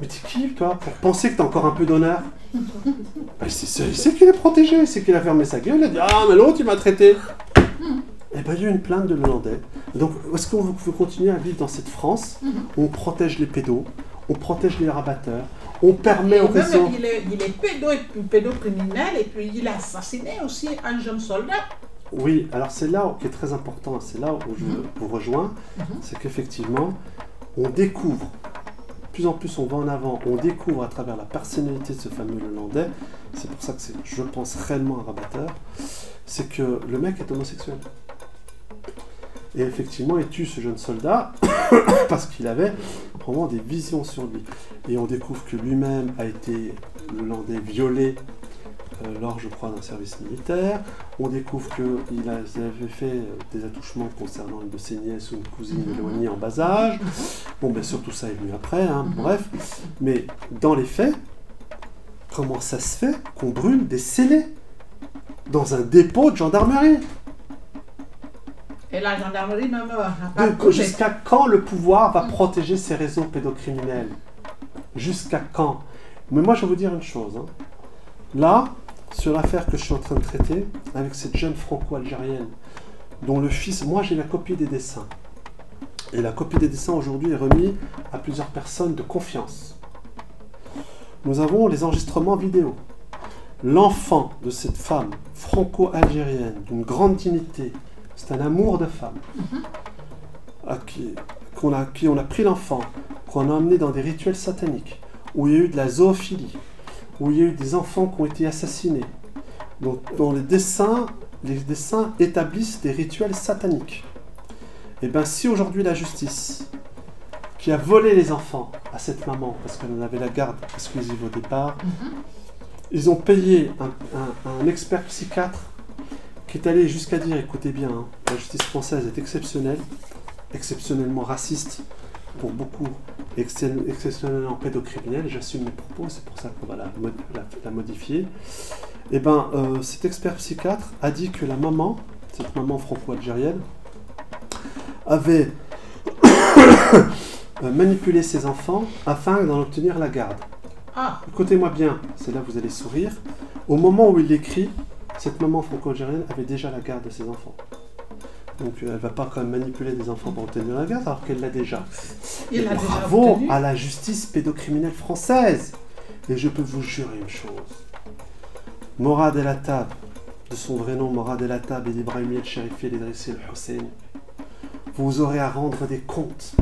Mais t'es qui, toi, pour penser que t'as encore un peu d'honneur? Ben, c'est qu'il est protégé, c'est qu'il a fermé sa gueule, il a dit « Ah, mais l'autre, il m'a traité !» Et bien, il y a eu une plainte de l'Hollandais. Donc, est-ce qu'on veut continuer à vivre dans cette France où on protège les pédos, on protège les rabatteurs, on permet aux réseaux... Il est pédocriminel et puis il a assassiné aussi un jeune soldat. Oui, alors c'est là qui est très important, c'est là où je vous rejoins, c'est qu'effectivement, on découvre, de plus en plus on va en avant, on découvre à travers la personnalité de ce fameux Hollandais, c'est pour ça que je pense réellement un rabatteur, c'est que le mec est homosexuel. Et effectivement, il tue ce jeune soldat parce qu'il avait vraiment des visions sur lui. Et on découvre que lui-même a été, le Hollandais, violé lors, je crois, d'un service militaire. On découvre qu'il avait fait des attouchements concernant une de ses nièces ou une cousine éloignée en bas âge. Bon, bien sûr, tout ça est venu après, hein, bref. Mais dans les faits, comment ça se fait qu'on brûle des scellés dans un dépôt de gendarmerie? Et la gendarmerie même n'a pas bougé. Jusqu'à quand le pouvoir va protéger ces réseaux pédocriminels? Jusqu'à quand? Mais moi, je vais vous dire une chose. Hein. Là, sur l'affaire que je suis en train de traiter, avec cette jeune franco-algérienne, dont le fils... Moi, j'ai la copie des dessins. Et la copie des dessins, aujourd'hui, est remise à plusieurs personnes de confiance. Nous avons les enregistrements vidéo. L'enfant de cette femme franco-algérienne, d'une grande dignité, c'est un amour de femme, à qui on a pris l'enfant, qu'on a emmené dans des rituels sataniques, où il y a eu de la zoophilie, où il y a eu des enfants qui ont été assassinés. Donc, dans les dessins établissent des rituels sataniques. Et bien, si aujourd'hui la justice, qui a volé les enfants à cette maman, parce qu'elle en avait la garde exclusive au départ, ils ont payé un expert psychiatre qui est allé jusqu'à dire, écoutez bien, hein, la justice française est exceptionnelle, exceptionnellement raciste pour beaucoup, exceptionnellement pédocriminelle, j'assume mes propos, c'est pour ça qu'on va la modifier. Et bien, cet expert psychiatre a dit que la maman, cette maman franco-algérienne, avait manipulé ses enfants afin d'en obtenir la garde. Écoutez-moi bien, c'est là que vous allez sourire. Au moment où il l'écrit, cette maman franco-algérienne avait déjà la garde de ses enfants. Donc elle ne va pas quand même manipuler des enfants pour obtenir la garde alors qu'elle l'a déjà. Bravo à la justice pédocriminelle française. Et je peux vous jurer une chose. Morad El Attab, de son vrai nom Morad El Attab et d'Ibrahim El Cherifi et d'Idriss El Hussein, vous aurez à rendre des comptes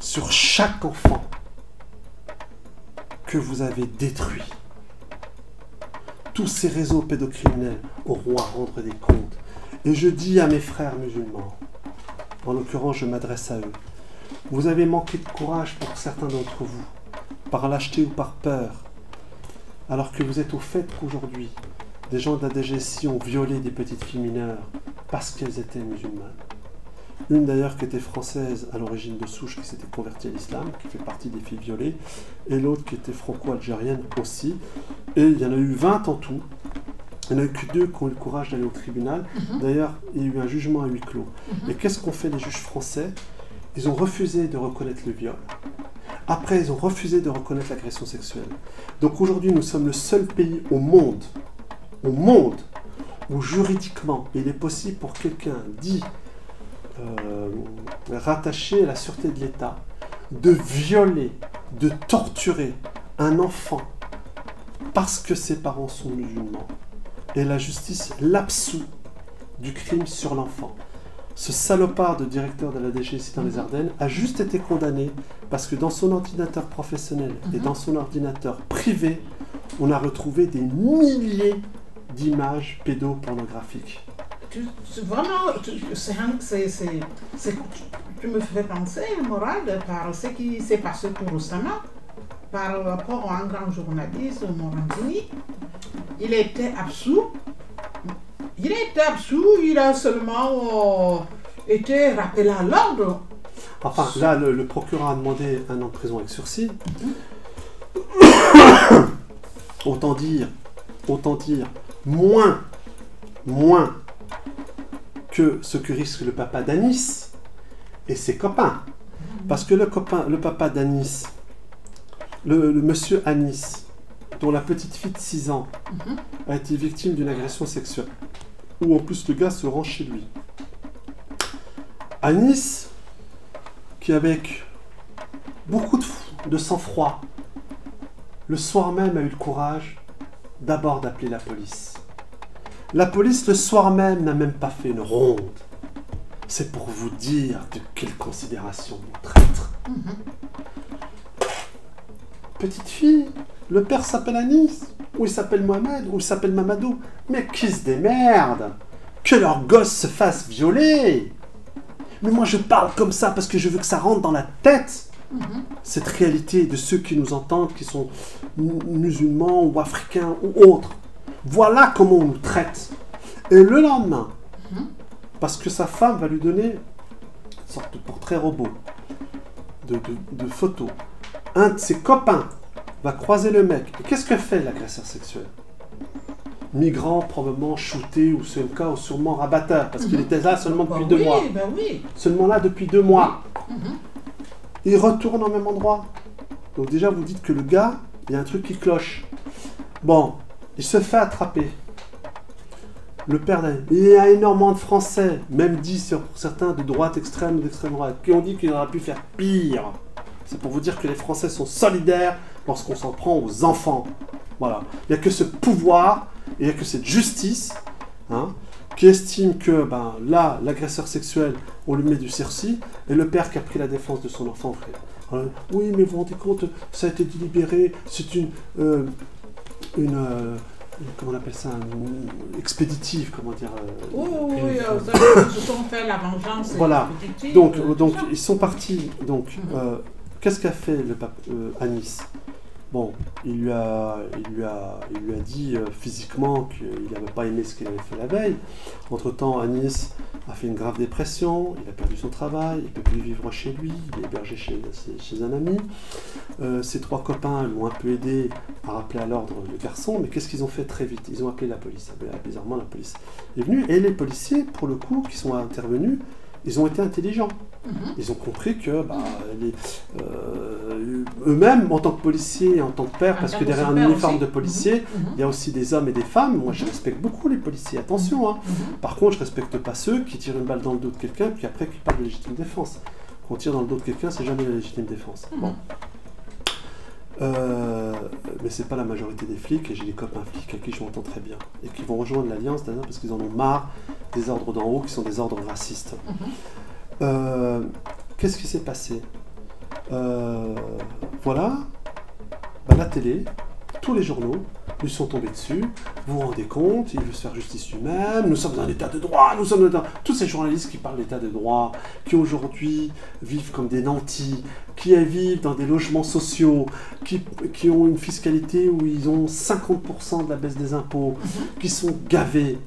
sur chaque enfant que vous avez détruit. Tous ces réseaux pédocriminels auront à rendre des comptes. Et je dis à mes frères musulmans, en l'occurrence je m'adresse à eux, vous avez manqué de courage pour certains d'entre vous, par lâcheté ou par peur, alors que vous êtes au fait qu'aujourd'hui, des gens de la DGSI ont violé des petites filles mineures parce qu'elles étaient musulmanes. Une d'ailleurs qui était française à l'origine de souche, qui s'était convertie à l'islam, qui fait partie des filles violées, et l'autre qui était franco-algérienne aussi. Et il y en a eu 20 en tout. Il n'y en a eu que 2 qui ont eu le courage d'aller au tribunal. D'ailleurs, il y a eu un jugement à huis clos. Et qu'est-ce qu'ont fait les juges français? Ils ont refusé de reconnaître le viol. Après, ils ont refusé de reconnaître l'agression sexuelle. Donc aujourd'hui, nous sommes le seul pays au monde, où juridiquement, il est possible pour quelqu'un dit rattaché à la sûreté de l'État, de violer, de torturer un enfant parce que ses parents sont musulmans. Et la justice l'absout du crime sur l'enfant. Ce salopard de directeur de la DGSI dans les Ardennes a juste été condamné parce que dans son ordinateur professionnel et dans son ordinateur privé, on a retrouvé des milliers d'images pédopornographiques. Vraiment, tu me fais penser, Morad, par ce qui s'est passé pour Oussama, par rapport à un grand journaliste, Morandini. Il était absous. Il a seulement été rappelé à l'ordre. Enfin, là, le procureur a demandé 1 an de prison avec sursis. Autant dire, moins que ce que risque le papa d'Anis et ses copains. Parce que le papa d'Anis, le monsieur Anis, dont la petite fille de 6 ans a été victime d'une agression sexuelle, où en plus le gars se rend chez lui. Anis, qui avec beaucoup de sang-froid, le soir même a eu le courage d'abord d'appeler la police. La police, le soir même, n'a même pas fait une ronde. C'est pour vous dire de quelle considération, mon traître. Petite fille, le père s'appelle Anis, ou il s'appelle Mohamed, ou il s'appelle Mamadou. Mais qui se démerde? Que leur gosse se fasse violer. Mais moi je parle comme ça parce que je veux que ça rentre dans la tête. Cette réalité de ceux qui nous entendent, qui sont musulmans ou africains ou autres. Voilà comment on nous traite. Et le lendemain, parce que sa femme va lui donner une sorte de portrait robot, de photos, un de ses copains va croiser le mec. Et qu'est-ce que fait l'agresseur sexuel? Migrant, probablement shooté, ou CMK, ou sûrement rabatteur, parce qu'il était là seulement depuis 2 mois. Oui. Seulement là depuis 2 mois. Il retourne au même endroit. Donc déjà, vous dites que le gars, il y a un truc qui cloche. Bon, il se fait attraper. Le père, il y a énormément de Français, même dit sur certains de droite extrême ou d'extrême droite, qui ont dit qu'il aurait pu faire pire. C'est pour vous dire que les Français sont solidaires lorsqu'on s'en prend aux enfants. Voilà. Il n'y a que ce pouvoir, et il n'y a que cette justice, qui estime que là, l'agresseur sexuel, on lui met du sursis, et le père qui a pris la défense de son enfant, frère. Oui, mais vous vous rendez compte, ça a été délibéré, c'est une comment on appelle ça, expéditive, comment dire. Oui, ils ont fait la vengeance. Voilà. Donc ils sont partis. Donc, qu'est-ce qu'a fait le pape Anis? Bon, il lui a dit physiquement qu'il n'avait pas aimé ce qu'il avait fait la veille. Entre-temps, Anis a fait une grave dépression, il a perdu son travail, il ne peut plus vivre chez lui, il est hébergé chez un ami. Ses 3 copains l'ont un peu aidé à rappeler à l'ordre le garçon, mais qu'est-ce qu'ils ont fait très vite? Ils ont appelé la police. Bizarrement, la police est venue, et les policiers, pour le coup, qui sont intervenus, ils ont été intelligents. Ils ont compris que eux-mêmes, en tant que policiers et en tant que père, parce que derrière un uniforme de policier, il y a aussi des hommes et des femmes. Moi, je respecte beaucoup les policiers, attention. Par contre, je respecte pas ceux qui tirent une balle dans le dos de quelqu'un, puis après qui parlent de légitime défense. Quand on tire dans le dos de quelqu'un, c'est jamais la légitime défense. Bon. Mais c'est pas la majorité des flics, et j'ai des copains flics à qui je m'entends très bien, et qui vont rejoindre l'Alliance, d'ailleurs, parce qu'ils en ont marre des ordres d'en haut, qui sont des ordres racistes. Qu'est-ce qui s'est passé? Voilà, la télé, tous les journaux lui sont tombés dessus. Vous vous rendez compte, il veut se faire justice lui-même, nous sommes dans l'état de droit, nous sommes dans... Tous ces journalistes qui parlent d'état de droit, qui aujourd'hui vivent comme des nantis, qui vivent dans des logements sociaux, qui ont une fiscalité où ils ont 50% de la baisse des impôts, qui sont gavés,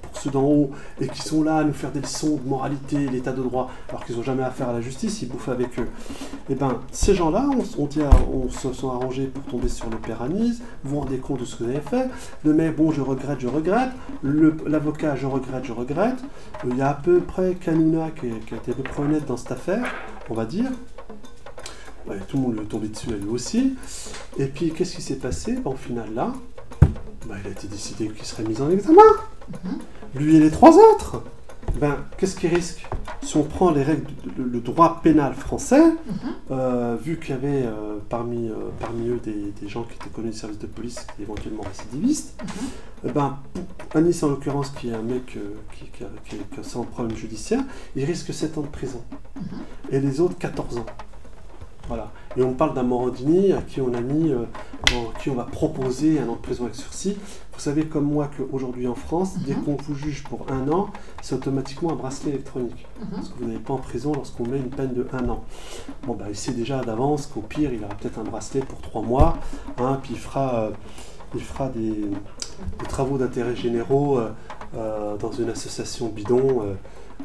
pour ceux d'en haut, et qui sont là à nous faire des leçons de moralité, l'état de droit, alors qu'ils n'ont jamais affaire à la justice, ils bouffent avec eux. Et bien, ces gens-là, on se sont arrangés pour tomber sur le père Anis. Vous vous rendez compte de ce que vous avez fait? Le mec, bon, je regrette. L'avocat, je regrette. Il y a à peu près Kanouna qui a été à peu près honnête dans cette affaire, on va dire. Ouais, tout le monde lui est tombé dessus à lui aussi. Et puis, qu'est-ce qui s'est passé? Au final, là, il a été décidé qu'il serait mis en examen. Lui et les 3 autres. Qu'est-ce qu'ils risquent? Si on prend les règles, le droit pénal français, vu qu'il y avait parmi eux des gens qui étaient connus des services de police, qui étaient éventuellement récidivistes, Anis en l'occurrence, qui est un mec qui a sans problème judiciaire, il risque 7 ans de prison. Et les autres, 14 ans. Voilà. Et on parle d'un Morandini à qui on a mis, qui on va proposer un an de prison avec sursis. Vous savez comme moi qu'aujourd'hui en France, dès qu'on vous juge pour 1 an, c'est automatiquement un bracelet électronique. Parce que vous n'allez pas en prison lorsqu'on met une peine de 1 an. Bon, il sait déjà d'avance qu'au pire, il aura peut-être un bracelet pour 3 mois, puis il fera des travaux d'intérêt généraux dans une association bidon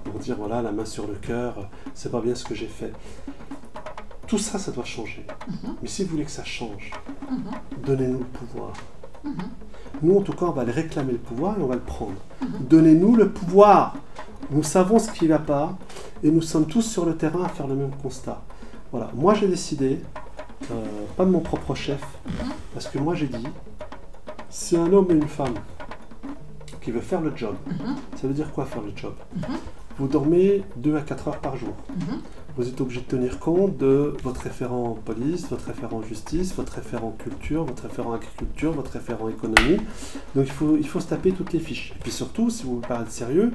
pour dire voilà, la main sur le cœur, c'est pas bien ce que j'ai fait. Tout ça, ça doit changer. Mais si vous voulez que ça change, donnez-nous le pouvoir. Nous, en tout cas, on va aller réclamer le pouvoir et on va le prendre. Donnez-nous le pouvoir. Nous savons ce qui ne va pas et nous sommes tous sur le terrain à faire le même constat. Voilà. Moi, j'ai décidé pas de mon propre chef, parce que moi j'ai dit, si un homme et une femme qui veut faire le job, ça veut dire quoi faire le job? Vous dormez 2 à 4 heures par jour. Vous êtes obligé de tenir compte de votre référent police, votre référent justice, votre référent culture, votre référent agriculture, votre référent économie. Donc il faut se taper toutes les fiches. Et puis surtout, si vous voulez parler de sérieux,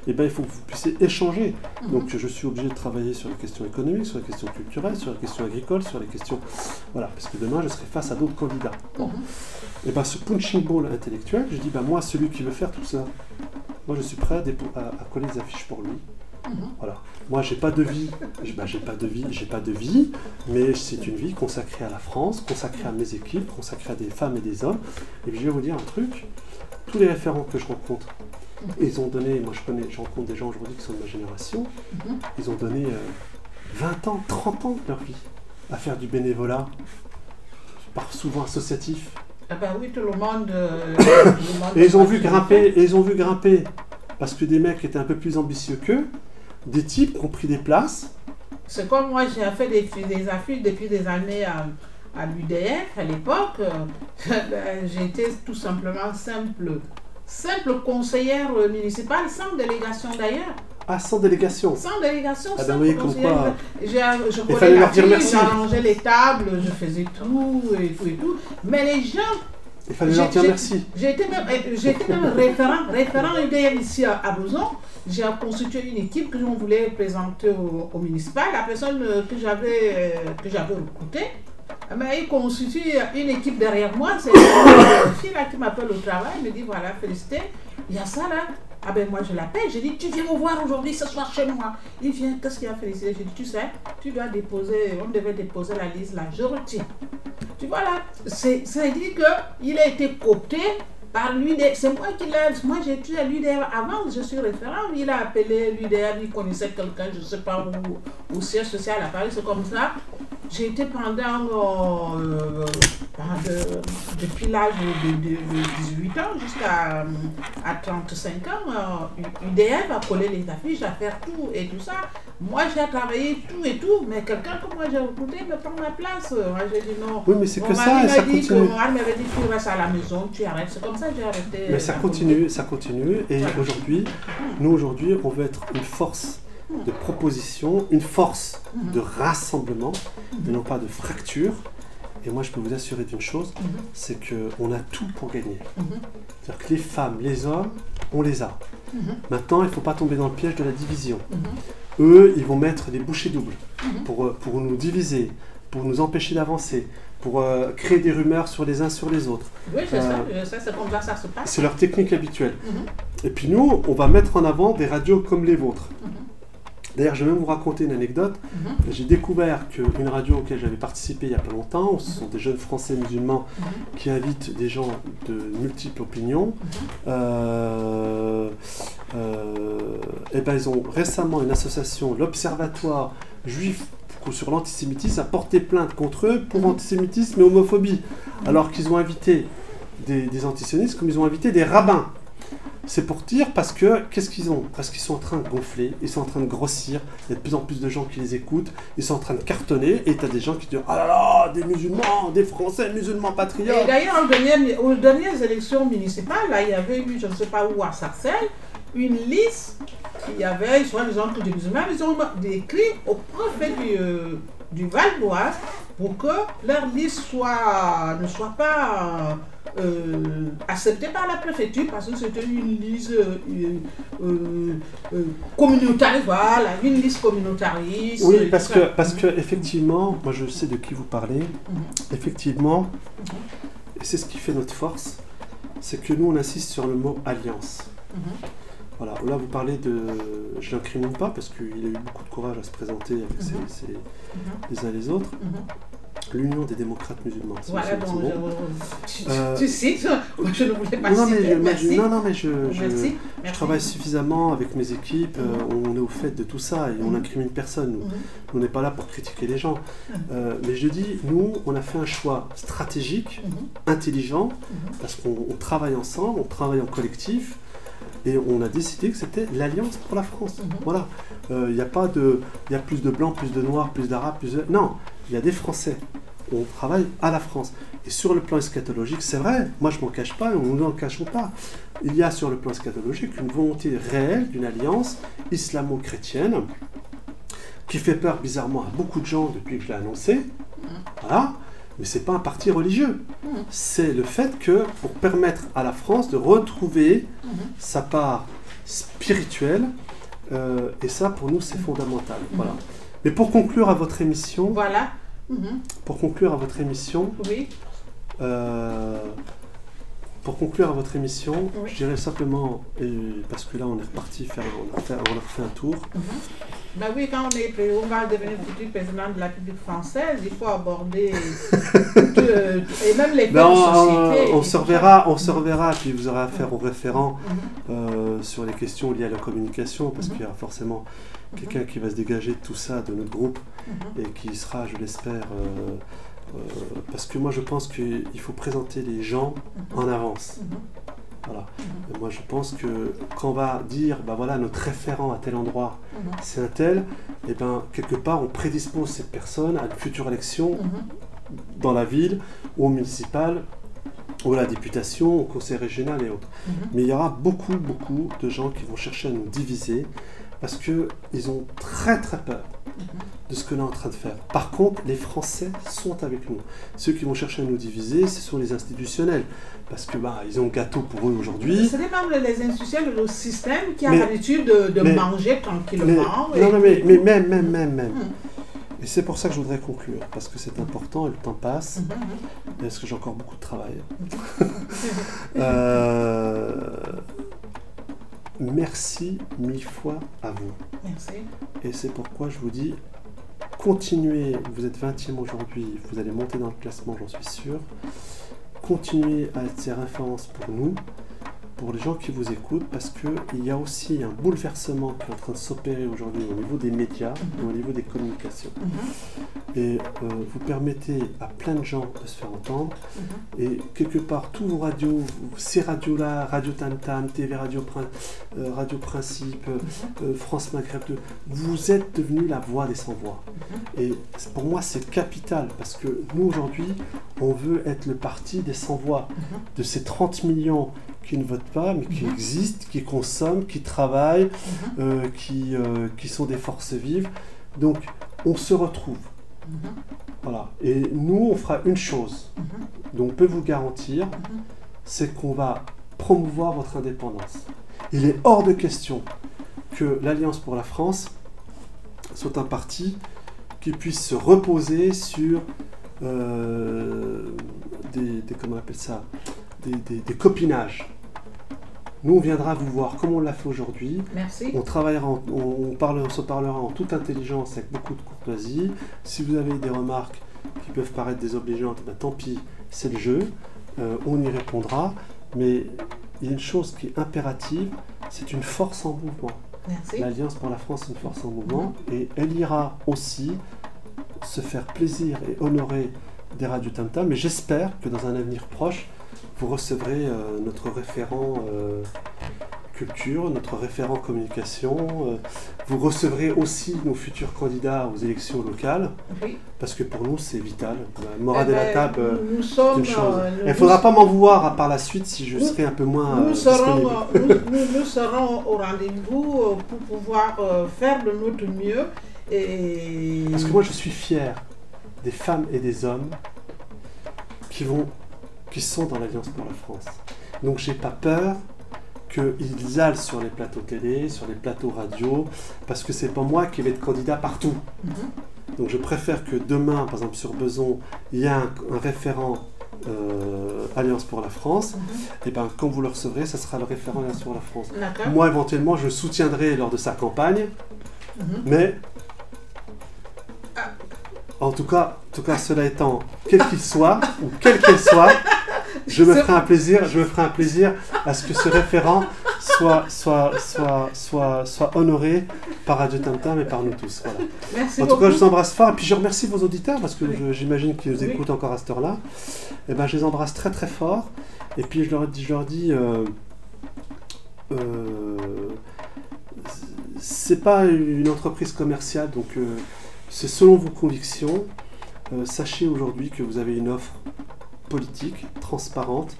eh ben, il faut que vous puissiez échanger. Donc je suis obligé de travailler sur les questions économiques, sur les questions culturelles, sur les questions agricoles, sur les questions... Voilà, parce que demain, je serai face à d'autres candidats. Bon. Et ben, ce punching ball intellectuel, je dis, ben, moi, celui qui veut faire tout ça, moi, je suis prêt à coller des affiches pour lui. Voilà. Moi, j'ai pas de vie, mais c'est une vie consacrée à la France, consacrée à mes équipes, consacrée à des femmes et des hommes. Et puis, je vais vous dire un truc, tous les référents que je rencontre, ils ont donné, je rencontre des gens aujourd'hui qui sont de ma génération, ils ont donné 20 ans, 30 ans de leur vie à faire du bénévolat, souvent associatif. Ah ben oui, tout le monde... et ils ont vu grimper, parce que des mecs étaient un peu plus ambitieux qu'eux, des types qui ont pris des places. C'est comme moi, j'ai fait des affiches depuis des années à l'UDF, à l'époque. J'étais tout simplement simple conseillère municipale, sans délégation d'ailleurs. Ah, sans délégation? Sans délégation, ah ben oui, comme quoi. Je collais la fille, j'arrangeais les tables, je faisais tout et tout. Mais les gens... Il fallait leur dire merci. J'ai été même référent UDF ici à Besançon. J'ai constitué une équipe que l'on voulait présenter au municipal. La personne que j'avais recrutée, mais il constitue une équipe derrière moi. C'est une fille là qui m'appelle au travail, elle me dit voilà, félicité, il y a ça là. Ah ben moi je l'appelle, j'ai dit tu viens me voir aujourd'hui ce soir chez moi. Il vient, qu'est-ce qu'il a félicité? J'ai dit tu sais, tu dois déposer, on devait déposer la liste là, je retiens. Tu vois là, ça dit qu'il a été coopté par l'UDF. C'est moi qui l'ai, moi j'ai étudié à l'UDF avant, je suis référent, il a appelé l'UDF, il connaissait quelqu'un, je ne sais pas où, au siège social à Paris, c'est comme ça. J'ai été pendant, depuis l'âge de 18 ans jusqu'à 35 ans, UDF a collé les affiches, à faire tout et tout ça. Moi, j'ai travaillé tout et tout, mais quelqu'un que moi j'ai recruté me prend ma place. Moi, j'ai dit non. Oui, mais c'est que ça, et ça continue. Mon mari m'avait dit tu restes à la maison, tu arrêtes. C'est comme ça que j'ai arrêté. Mais ça continue. Et aujourd'hui, nous, on veut être une force de proposition, une force de rassemblement, et non pas de fracture. Et moi, je peux vous assurer d'une chose, c'est qu'on a tout pour gagner. C'est-à-dire que les femmes, les hommes, on les a. Maintenant, il ne faut pas tomber dans le piège de la division. Eux, ils vont mettre des bouchées doubles pour nous diviser, pour nous empêcher d'avancer, pour créer des rumeurs sur les uns sur les autres. Oui, c'est ça, c'est comme ça se passe. C'est leur technique habituelle. Et puis nous, on va mettre en avant des radios comme les vôtres. D'ailleurs, je vais même vous raconter une anecdote. J'ai découvert qu'une radio auquel j'avais participé il n'y a pas longtemps, ce sont des jeunes Français musulmans qui invitent des gens de multiples opinions. Et ben, ils ont récemment une association, l'Observatoire juif sur l'antisémitisme, a porté plainte contre eux pour antisémitisme et homophobie. Alors qu'ils ont invité des antisionistes comme ils ont invité des rabbins. C'est pour dire parce que, qu'est-ce qu'ils ont? Parce qu'ils sont en train de gonfler, ils sont en train de grossir, il y a de plus en plus de gens qui les écoutent, ils sont en train de cartonner, et tu as des gens qui disent « Ah là là, des musulmans, des Français musulmans patriotes !» Et d'ailleurs, aux dernières élections municipales, là, il y avait eu, je ne sais pas où, à Sarcelles, une liste, il y avait, soi-disant, tous des musulmans, ils ont écrit au préfet du Val d'Oise pour que leur liste ne soit pas acceptée par la préfecture parce que c'était une liste communautariste, voilà, une liste communautariste. Oui, parce que effectivement, moi je sais de qui vous parlez, effectivement, et c'est ce qui fait notre force, c'est que nous on insiste sur le mot alliance. Voilà, là vous parlez de... Je ne l'incrimine pas parce qu'il a eu beaucoup de courage à se présenter avec les uns les autres. L'Union des démocrates musulmans. Voilà, donc tu cites, je ne voulais pas citer, merci. Non, mais je travaille suffisamment avec mes équipes, on est au fait de tout ça et on n'incrimine personne. On n'est pas là pour critiquer les gens. Mais je dis, nous, on a fait un choix stratégique, intelligent, parce qu'on travaille ensemble, on travaille en collectif, et on a décidé que c'était l'Alliance pour la France. Voilà. Il y a plus de blancs, plus de noirs, plus d'arabes, plus de... Non, il y a des Français. on travaille à la France. Et sur le plan eschatologique, c'est vrai, moi je ne m'en cache pas, et nous n'en cachons pas. Il y a sur le plan eschatologique une volonté réelle d'une alliance islamo-chrétienne qui fait peur bizarrement à beaucoup de gens depuis que je l'ai annoncé. Voilà. Mais ce n'est pas un parti religieux. C'est le fait que, pour permettre à la France de retrouver sa part spirituelle, et ça, pour nous, c'est fondamental. Voilà. Mais pour conclure à votre émission, Voilà. pour conclure à votre émission, Oui. pour conclure à votre émission, Oui. je dirais simplement, parce que là on est reparti faire, on a refait un tour. Ben oui, quand on va devenir futur président de la République française, il faut aborder et même les faits de société. On se reverra, puis vous aurez affaire aux référents sur les questions liées à la communication, parce qu'il y aura forcément quelqu'un qui va se dégager de tout ça, de notre groupe, et qui sera, je l'espère, parce que moi je pense qu'il faut présenter les gens en avance. Voilà. Et moi je pense que quand on va dire, ben voilà, notre référent à tel endroit, c'est un tel, et ben quelque part on prédispose cette personne à une future élection dans la ville, ou au municipal, ou à la députation, au conseil régional et autres. Mais il y aura beaucoup de gens qui vont chercher à nous diviser, parce qu'ils ont très peur de ce que l'on est en train de faire. Par contre, les Français sont avec nous. Ceux qui vont chercher à nous diviser, ce sont les institutionnels. Parce que ils ont le gâteau pour eux aujourd'hui. Ce n'est pas les institutionnels, le système qui a l'habitude de manger tranquillement. Mais même. Et c'est pour ça que je voudrais conclure, parce que c'est important et le temps passe, et parce que j'ai encore beaucoup de travail. Merci 1000 fois à vous. Merci. Et c'est pourquoi je vous dis, continuez, vous êtes 20e aujourd'hui, vous allez monter dans le classement, j'en suis sûr. Continuez à être ces références pour nous, pour les gens qui vous écoutent, parce qu'il y a aussi un bouleversement qui est en train de s'opérer aujourd'hui au niveau des médias et au niveau des communications. Et vous permettez à plein de gens de se faire entendre. Et quelque part, tous vos radios, ces radios-là, Radio Tam Tam, TV Radio Principe, France Maghreb 2, vous êtes devenus la voix des sans-voix. Et pour moi, c'est capital, parce que nous, aujourd'hui, on veut être le parti des sans-voix, de ces 30 millions qui ne votent pas, mais qui existent, qui consomment, qui travaillent, qui sont des forces vives. Donc, on se retrouve. Voilà. Et nous, on fera une chose, dont on peut vous garantir, c'est qu'on va promouvoir votre indépendance. Il est hors de question que l'Alliance pour la France soit un parti qui puisse se reposer sur comment on appelle ça, des copinages. Nous, on viendra vous voir comme on l'a fait aujourd'hui. Merci. On travaillera, on se parlera en toute intelligence, avec beaucoup de courtoisie. Si vous avez des remarques qui peuvent paraître désobligeantes, tant pis, c'est le jeu. On y répondra. Mais il y a une chose qui est impérative, c'est une force en mouvement. Merci. L'Alliance pour la France est une force en mouvement, et elle ira aussi se faire plaisir et honorer des radios Tam Tam. Mais j'espère que dans un avenir proche, vous recevrez notre référent culture, notre référent communication. Vous recevrez aussi nos futurs candidats aux élections locales, parce que pour nous, c'est vital. La morale de la table, c'est une chose. Il ne faudra pas m'en vouloir par la suite si je serai un peu moins disponible. Nous serons au rendez-vous pour pouvoir faire de notre mieux. Parce que moi, je suis fier des femmes et des hommes qui sont dans l'Alliance pour la France. Donc j'ai pas peur qu'ils allent sur les plateaux télé, sur les plateaux radio, parce que c'est pas moi qui vais être candidat partout. Donc je préfère que demain, par exemple sur Beson, il y a un référent Alliance pour la France, et bien quand vous le recevrez, ça sera le référent Alliance pour la France. Moi éventuellement je soutiendrai lors de sa campagne, mais en tout cas cela étant, quel qu'il soit, ou quelle qu'elle soit, je me ferai un plaisir à ce que ce référent soit honoré par Radio Tam Tam et par nous tous. Voilà. Merci en tout cas, je vous embrasse fort, et puis je remercie vos auditeurs, parce que j'imagine qu'ils nous écoutent encore à cette heure-là. Et ben, je les embrasse très très fort, et puis je leur dis c'est pas une entreprise commerciale, donc c'est selon vos convictions. sachez aujourd'hui que vous avez une offre politique, transparente,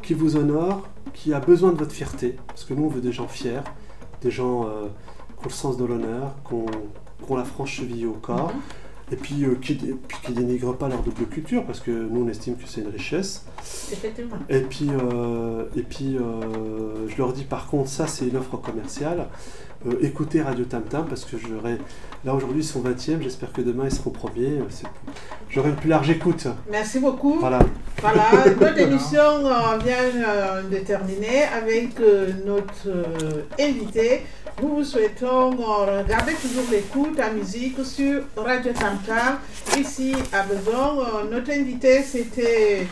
qui vous honore, qui a besoin de votre fierté, parce que nous on veut des gens fiers, des gens qui ont le sens de l'honneur, qui ont la franche cheville au corps, et puis qui dénigrent pas leur double culture, parce que nous on estime que c'est une richesse. Effectivement. Et puis je leur dis par contre, ça c'est une offre commerciale, écoutez Radio Tam Tam, parce que là aujourd'hui ils sont 20e, j'espère que demain ils seront premiers, j'aurai une plus large écoute. Merci beaucoup. Voilà. Voilà, notre émission vient de terminer avec notre invité. Nous vous souhaitons garder toujours l'écoute à musique sur Radio Tam Tam, ici à Besançon. Notre invité c'était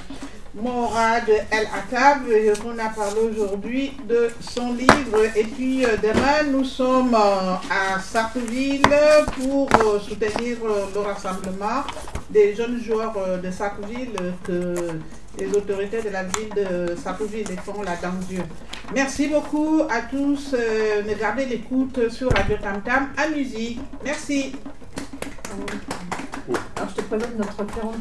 Mora de El Atab. On a parlé aujourd'hui de son livre. Et puis demain, nous sommes à Sartreville pour soutenir le rassemblement des jeunes joueurs de Sartreville que les autorités de la ville de Sartreville font la danse Dieu. Merci beaucoup à tous. Gardez l'écoute sur Radio Tam Tam à musique. Merci. Alors je te présente notre référente.